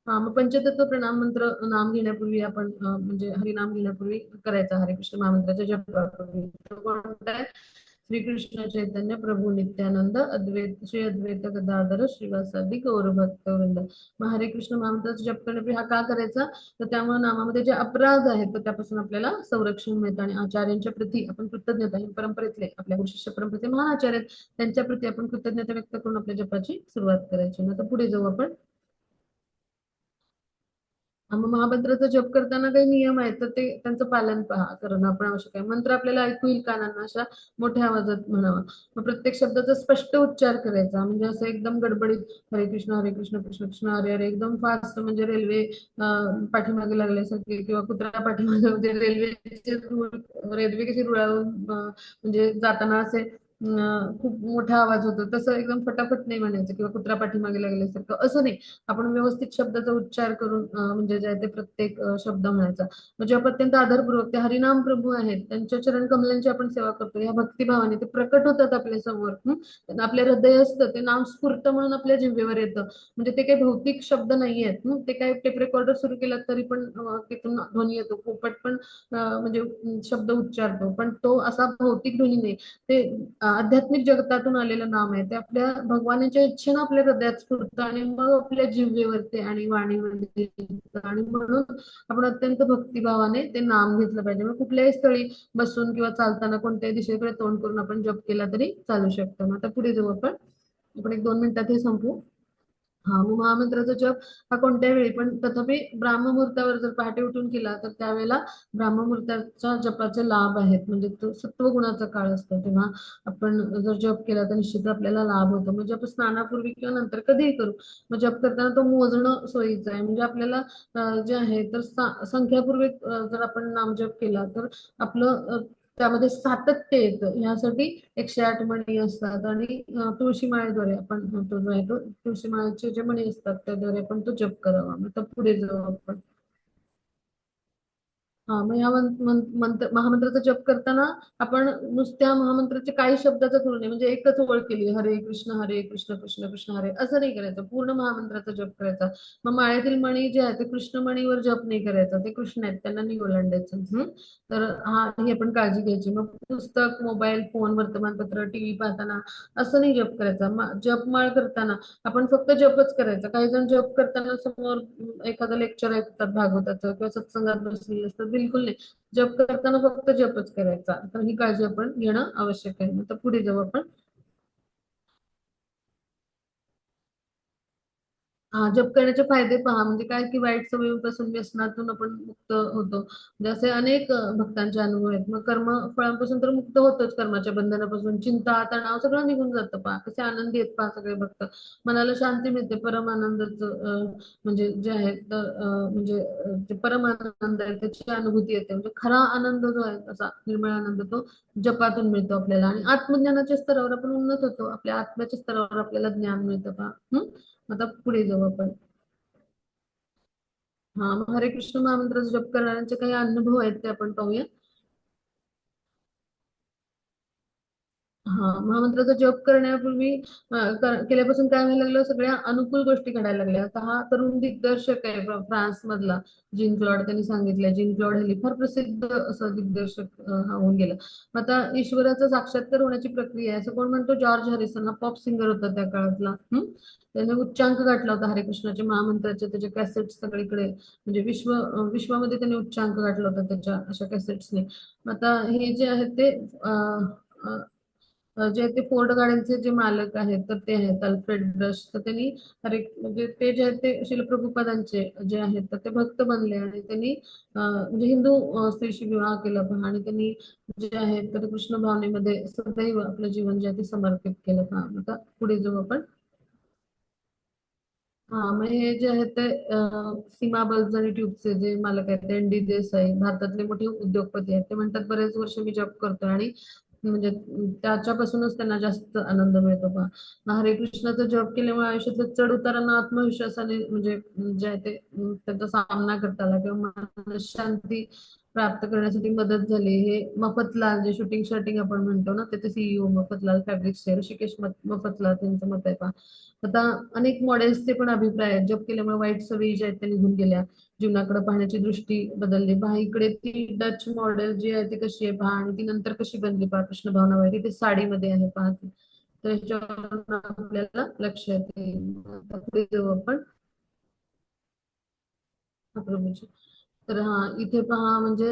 हा, मग पंचतत्व प्रणाम मंत्र नाम घेण्यापूर्वी आपण म्हणजे हरिनाम घेण्यापूर्वी करायचा, हरे कृष्ण महामंत्राच्या जपापूर्वी. तो कोणता आहे, श्रीकृष्ण चैतन्य प्रभू नित्यानंद अद्वैत श्री अद्वैत गदाधर श्रीवासादि गौर भक्त वृंद. मग हरे कृष्ण महामंत्राचा जप करण्यापूर्वी हा का करायचा, तर त्यामुळे नामामध्ये जे अपराध आहेत तर त्यापासून आपल्याला संरक्षण मिळतं. आणि आचार्यांच्या प्रती आपण कृतज्ञता, ही परंपरेतले आपल्या गुरुशिष्य परंपरेचे महान आचार्य आहेत त्यांच्या प्रती आपण कृतज्ञता व्यक्त करून आपल्या जपाची सुरुवात करायची. आता पुढे जाऊ आपण. मग महामंत्राचा जप करताना काही नियम आहेत तर ते त्यांचं पालन करणं आपण आवश्यक आहे. मंत्र आपल्याला ऐकू येईल कानांना अशा मोठ्या आवाजात म्हणावा. मग प्रत्येक शब्दाचा स्पष्ट उच्चार करायचा, म्हणजे असं एकदम गडबडीत हरे कृष्ण कृष्ण कृष्ण हरे हरे एकदम फास्ट, म्हणजे रेल्वे पाठीमागे लागल्यासारखे किंवा कुत्रा पाठीमागे, म्हणजे रेल्वे कशी रुळावून म्हणजे जाताना असे खूप मोठा आवाज होतो तसं एकदम फटाफट नाही म्हणायचं किंवा कुत्रा पाठीमागे लागल्यासारखं असं नाही. आपण व्यवस्थित शब्दाचा उच्चार करून म्हणजे जे आहे ते प्रत्येक शब्द म्हणायचा. म्हणजे आपण अत्यंत आदरपूर्वक ते हरिनाम प्रभू आहेत त्यांच्या चरण कमलांची आपण सेवा करतो या भक्तिभावाने ते प्रकट होतात आपल्या समोर. आपले हृदय असतं ते नाम स्फुरत म्हणून आपल्या जिभेवर येतं. म्हणजे ते काही भौतिक शब्द नाही आहेत. ते काही टेप रेकॉर्डर सुरू केला तरी पण तिथून ध्वनी येतो पोपट पण म्हणजे शब्द उच्चारतो पण तो असा भौतिक ध्वनी नाही. ते आध्यात्मिक जगतातून आलेलं नाम आहे ते आपल्या भगवानाच्या इच्छेनं आपल्या हृदयात स्फुरतं आणि मग आपल्या जिभेवरती आणि वाणीमध्ये येतं. आणि म्हणून आपण अत्यंत भक्तिभावाने ते नाम घेतलं पाहिजे. मग कुठल्याही स्थळी बसून किंवा चालताना कोणत्याही दिशेकडे तोंड करून आपण जप केला तरी चालू शकतो. मग आता पुढे जाऊ आपण. आपण एक 2 मिनिटात हे संपू. हा मग महामंत्राचा जप हा कोणत्याही वेळी पण तथापि ब्राह्ममुहूर्तावर जर पहाटे उठून केला तर त्यावेळेला ब्राह्ममुहूर्ताच्या जपाचे लाभ आहेत. म्हणजे तो सत्वगुणाचा काळ असतो तेव्हा आपण जर जप केला तर निश्चित आपल्याला लाभ होतो. म्हणजे आपण स्नानापूर्वी किंवा नंतर कधीही करू. मग जप करताना तो मोजणं सोयीचं आहे. म्हणजे आपल्याला जे आहे तर संख्यापूर्वक जर आपण नामजप केला तर आपलं त्यामध्ये सातत्य येतं. यासाठी 108 मणी असतात आणि तुळशी माळेद्वारे आपण तो जो आहे तो तुळशी माळेचे जे मणी असतात त्याद्वारे आपण तो जप करावा. मग आता पुढे जाऊ आपण. हा मग या महामंत्राचा जप करताना आपण नुसत्या महामंत्राचे काही शब्दाचा करू नये. म्हणजे एकच ओळ केली हरे कृष्ण कृष्ण कृष्ण हरे असं नाही करायचं. पूर्ण महामंत्राचा जप करायचा. मग माळेतील मणी जे आहे ते कृष्ण मणीवर जप नाही करायचा. ते कृष्ण आहेत त्यांना नाही ओलांडायचं. तर हा ही आपण काळजी घ्यायची. मग पुस्तक मोबाईल फोन वर्तमानपत्र टीव्ही पाहताना असं नाही जप करायचा. जपमाळ करताना आपण फक्त जपच करायचा. काही जण जप करताना समोर एखादं लेक्चर ऐकतात भागवताचं किंवा सत्संगात बसलेले असतात. बिलकुल नाही. जप करताना फक्त जपच करायचा. तर ही काळजी आपण घेणं आवश्यक आहे. आता पुढे जाऊ आपण. हा जप करण्याचे फायदे पहा. म्हणजे काय की वाईट सवयीपासून व्यसनातून आपण मुक्त होतो. म्हणजे असे अनेक भक्तांचे अनुभव आहेत. मग कर्म फळांपासून तर मुक्त होतोच. कर्माच्या बंधनापासून चिंता तणाव सगळं निघून जातं. पहा कसे आनंदी आहेत पहा सगळे भक्त. मनाला शांती मिळते परम आनंदाचं म्हणजे जे आहे तर म्हणजे जे परम आनंद आहे त्याची अनुभूती येते. म्हणजे खरा आनंद जो आहे असा निर्मळ आनंद तो जपातून मिळतो आपल्याला. आणि आत्मज्ञानाच्या स्तरावर आपण उन्नत होतो. आपल्या आत्म्याच्या स्तरावर आपल्याला ज्ञान मिळतं पहा. आता पुढे जाऊ आपण. हा मग हरे कृष्ण महामंत्राचा जप करणाऱ्यांचे काही अनुभव आहेत ते आपण पाहूया. हा महामंत्राचा जप करण्यापूर्वी केल्यापासून काय व्हायला लागलं सगळ्या अनुकूल गोष्टी घडायला लागल्या. आता हा तरुण दिग्दर्शक आहे फ्रान्स मधला जीन क्लॉड त्यांनी सांगितलं. जीन क्लॉड हेली फार प्रसिद्ध असं दिग्दर्शक हा होऊन गेला. मग आता ईश्वराचा साक्षात्कार होण्याची प्रक्रिया आहे असं कोण म्हणतो. जॉर्ज हॅरिसन हा पॉप सिंगर होता त्या काळातला. त्याने उच्चांक गाठला होता हरिकृष्णाचे महामंत्राचे त्याचे कॅसेट सगळीकडे म्हणजे विश्वामध्ये त्याने उच्चांक गाठला होता त्याच्या अशा कॅसेट्सने. आता हे जे आहेत ते जे ते फोर्ड गाड्यांचे जे मालक आहेत तर ते आहेत अल्फ्रेड ब्रश. तर त्यांनी हरे म्हणजे ते जे आहेत ते शिल प्रभुपादांचे जे आहेत तर ते भक्त बनले आणि त्यांनी म्हणजे हिंदू स्त्रीशी विवाह केला पहा. आणि त्यांनी जे आहेत तर कृष्ण भावनेमध्ये सदैव आपलं जीवन जे आहे ते समर्पित केलं पहा. आता पुढे जाऊ आपण. हा मग हे जे आहेत ते सीमा बल्ब आणि ट्यूबचे जे मालक आहेत ते ND देसाई भारतातले मोठे उद्योगपती आहेत. ते म्हणतात बरेच वर्ष मी जॉब करतोय आणि म्हणजे त्याच्यापासूनच त्यांना जास्त आनंद मिळतो पहा. हरे कृष्णाचा जप केल्यामुळे आयुष्यातल्या चढ उतारांना आत्मविश्वासाने म्हणजे जे आहे ते त्याचा सामना करता आला किंवा शांती प्राप्त करण्यासाठी मदत झाली. हे मफतलाल जे शूटिंग शर्टिंग आपण म्हणतो ना त्याचे CEO मफतलाल फॅब्रिक्सचे ऋषिकेश मफतलाल त्यांचं मत आहे पहा. आता अनेक मॉडेल्सचे पण अभिप्राय आहेत. जप केल्यामुळे वाईट सवयी ज्या आहेत त्या निघून गेल्या. जीवनाकडे पाहण्याची दृष्टी बदलली पहा. इकडे ती डच मॉडेल जी आहे ती कशी आहे पहा आणि ती नंतर कशी बनली पहा कृष्ण भावनाबाई ती साडीमध्ये आहे पहा ती. तर ह्याच्यावर आपल्याला लक्ष येते. आता पुढे जाऊ आपण. हा, प्रभूजी. तर हा इथे पहा म्हणजे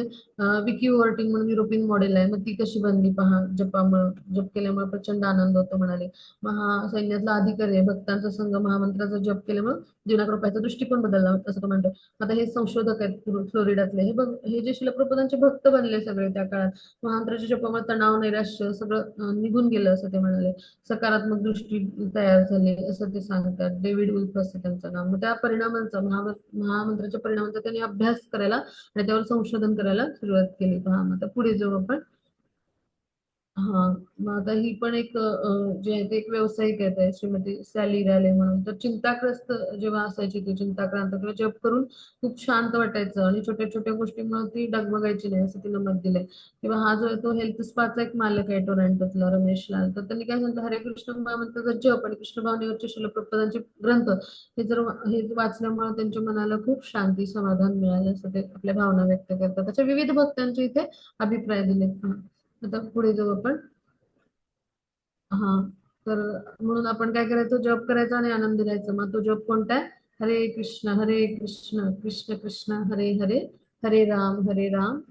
विकी ओव्हर्टिंग म्हणून युरोपियन मॉडेल आहे. मग ती कशी बनली पहा जपामुळे जप केल्यामुळे प्रचंड आनंद होतो म्हणाले. मग हा सैन्यातला अधिकारी आहे. भक्तांचा संघ महामंत्राचा जप केल्यामुळे जीवनाकडे पाहायचा दृष्टिकोन बदलला असं तो म्हणतो. आता हे संशोधक आहेत फ्लोरिडातले. हे बघ हे जे शिलप्रभुपादांचे भक्त बनले सगळे त्या काळात. महामंत्राच्या जपामुळे तणाव नैराश्य सगळं निघून गेलं असं ते म्हणाले. सकारात्मक दृष्टी तयार झाली असं ते सांगतात. डेव्हिड वुल्फ असं त्यांचं नाव. मग त्या परिणामांचा महामंत्राच्या परिणामांचा त्यांनी अभ्यास करायला आणि त्यावर संशोधन करायला सुरुवात केली पहा. आता पुढे जाऊ आपण. हा, मग आता ही पण एक जे आहे ते एक व्यावसायिक आहेत आहे, श्रीमती सॅली रॅले म्हणून. तर चिंताग्रस्त जेव्हा असायची, ती चिंताक्रांत किंवा जप करून खूप शांत वाटायचं आणि छोट्या छोट्या गोष्टींमुळे ती डगमगायची नाही, असं तिनं मत दिलंय. किंवा हा जो आहे तो हेल्थ स्पाचा एक मालक आहे टोरंटोतला, रमेश लाल. तर त्यांनी काय सांगितलं, हरे कृष्ण महामंत्राचा जप आणि कृष्ण भावनेवरचे शिलप्रपदांचे ग्रंथ हे वाचल्यामुळे त्यांच्या मनाला खूप शांती समाधान मिळालं, असं ते आपल्या भावना व्यक्त करतात. त्याच्या विविध भक्तांचे इथे अभिप्राय दिलेत. आता पुढे जाऊ आपण. हा, तर म्हणून आपण काय करायचं, जप करायचा आणि आनंदी राहायचं. मग तो जप कोणता आहे? हरे कृष्ण कृष्ण कृष्ण हरे हरे, हरे राम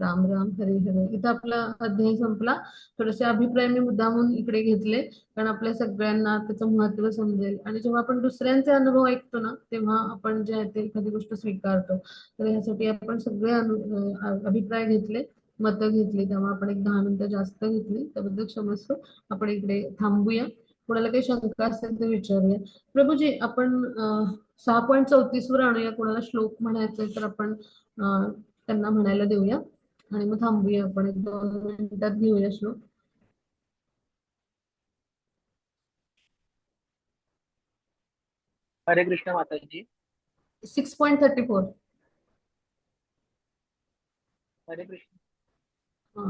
राम राम हरे हरे. इथं आपला अध्याय संपला. थोडेसे अभिप्राय मी मुद्दामून इकडे घेतले, कारण आपल्या सगळ्यांना त्याचं महत्त्व समजेल. आणि जेव्हा आपण दुसऱ्यांचे अनुभव ऐकतो ना, तेव्हा आपण जे आहे ते एखादी गोष्ट स्वीकारतो. तर ह्यासाठी आपण सगळे अभिप्राय घेतले, मतं घेतली. तेव्हा आपण एक 10 मिनिटं जास्त घेतली, त्याबद्दल क्षमस्व. आपण इकडे थांबूया. कोणाला काही शंका असेल तर विचारूया. प्रभूजी, आपण 6.34 वर आणूया. कोणाला श्लोक म्हणायचा तर आपण त्यांना म्हणायला देऊया आणि मग थांबूया. आपण 1-2 मिनिटात घेऊया श्लोक. हरे कृष्ण माताजी. 6.34. हरे कृष्ण. हा,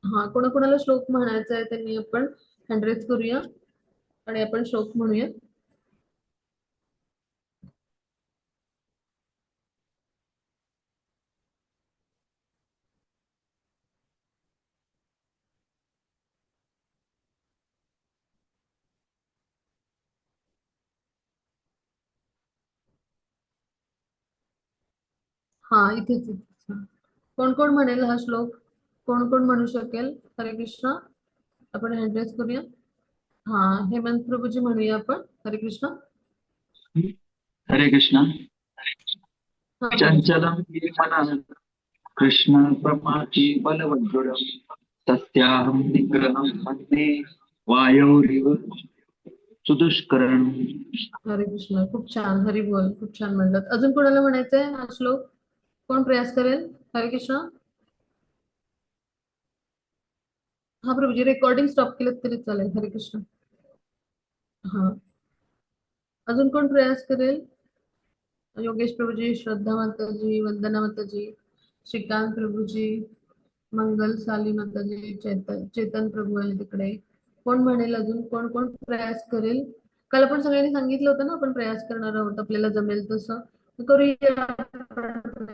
हा, कोणाकोणाला श्लोक म्हणायचा आहे त्यांनी आपण हँड रेज करूया आणि आपण श्लोक म्हणूया. हा, इथेच इथेच. हा. कोण कोण म्हणेल हा श्लोक? कोण कोण म्हणू शकेल? हरे कृष्ण. आपण हँड रेज करूया. हा, हेमंत प्रभूजी म्हणूया आपण. हरे कृष्ण. हरे कृष्ण. हा, प्रभूजी. चंचलं मनः कृष्ण प्रमाची बलवज्जुडं तस्याहं निग्रहं मध्ये वायोरिव सुदुष्करम्. हरे कृष्ण. खूप छान. हरी बोल. खूप छान म्हणलं. अजून कोणाला म्हणायचंय हा श्लोक? कोण प्रयास करेल? हरे कृष्ण. हा, प्रभूजी, रेकॉर्डिंग स्टॉप केलं तरी चालेल. हरे कृष्ण. हा, अजून कोण प्रयास करेल? योगेश प्रभूजी, श्रद्धा माताजी, वंदना माताजी, श्रीकांत प्रभूजी, मंगल साली माताजी, चेतन प्रभू आहे तिकडे. कोण म्हणेल अजून? कोण कोण प्रयास करेल? काल आपण सगळ्यांनी सांगितलं होतं ना, आपण प्रयास करणार आहोत, आपल्याला जमेल तसं करूया.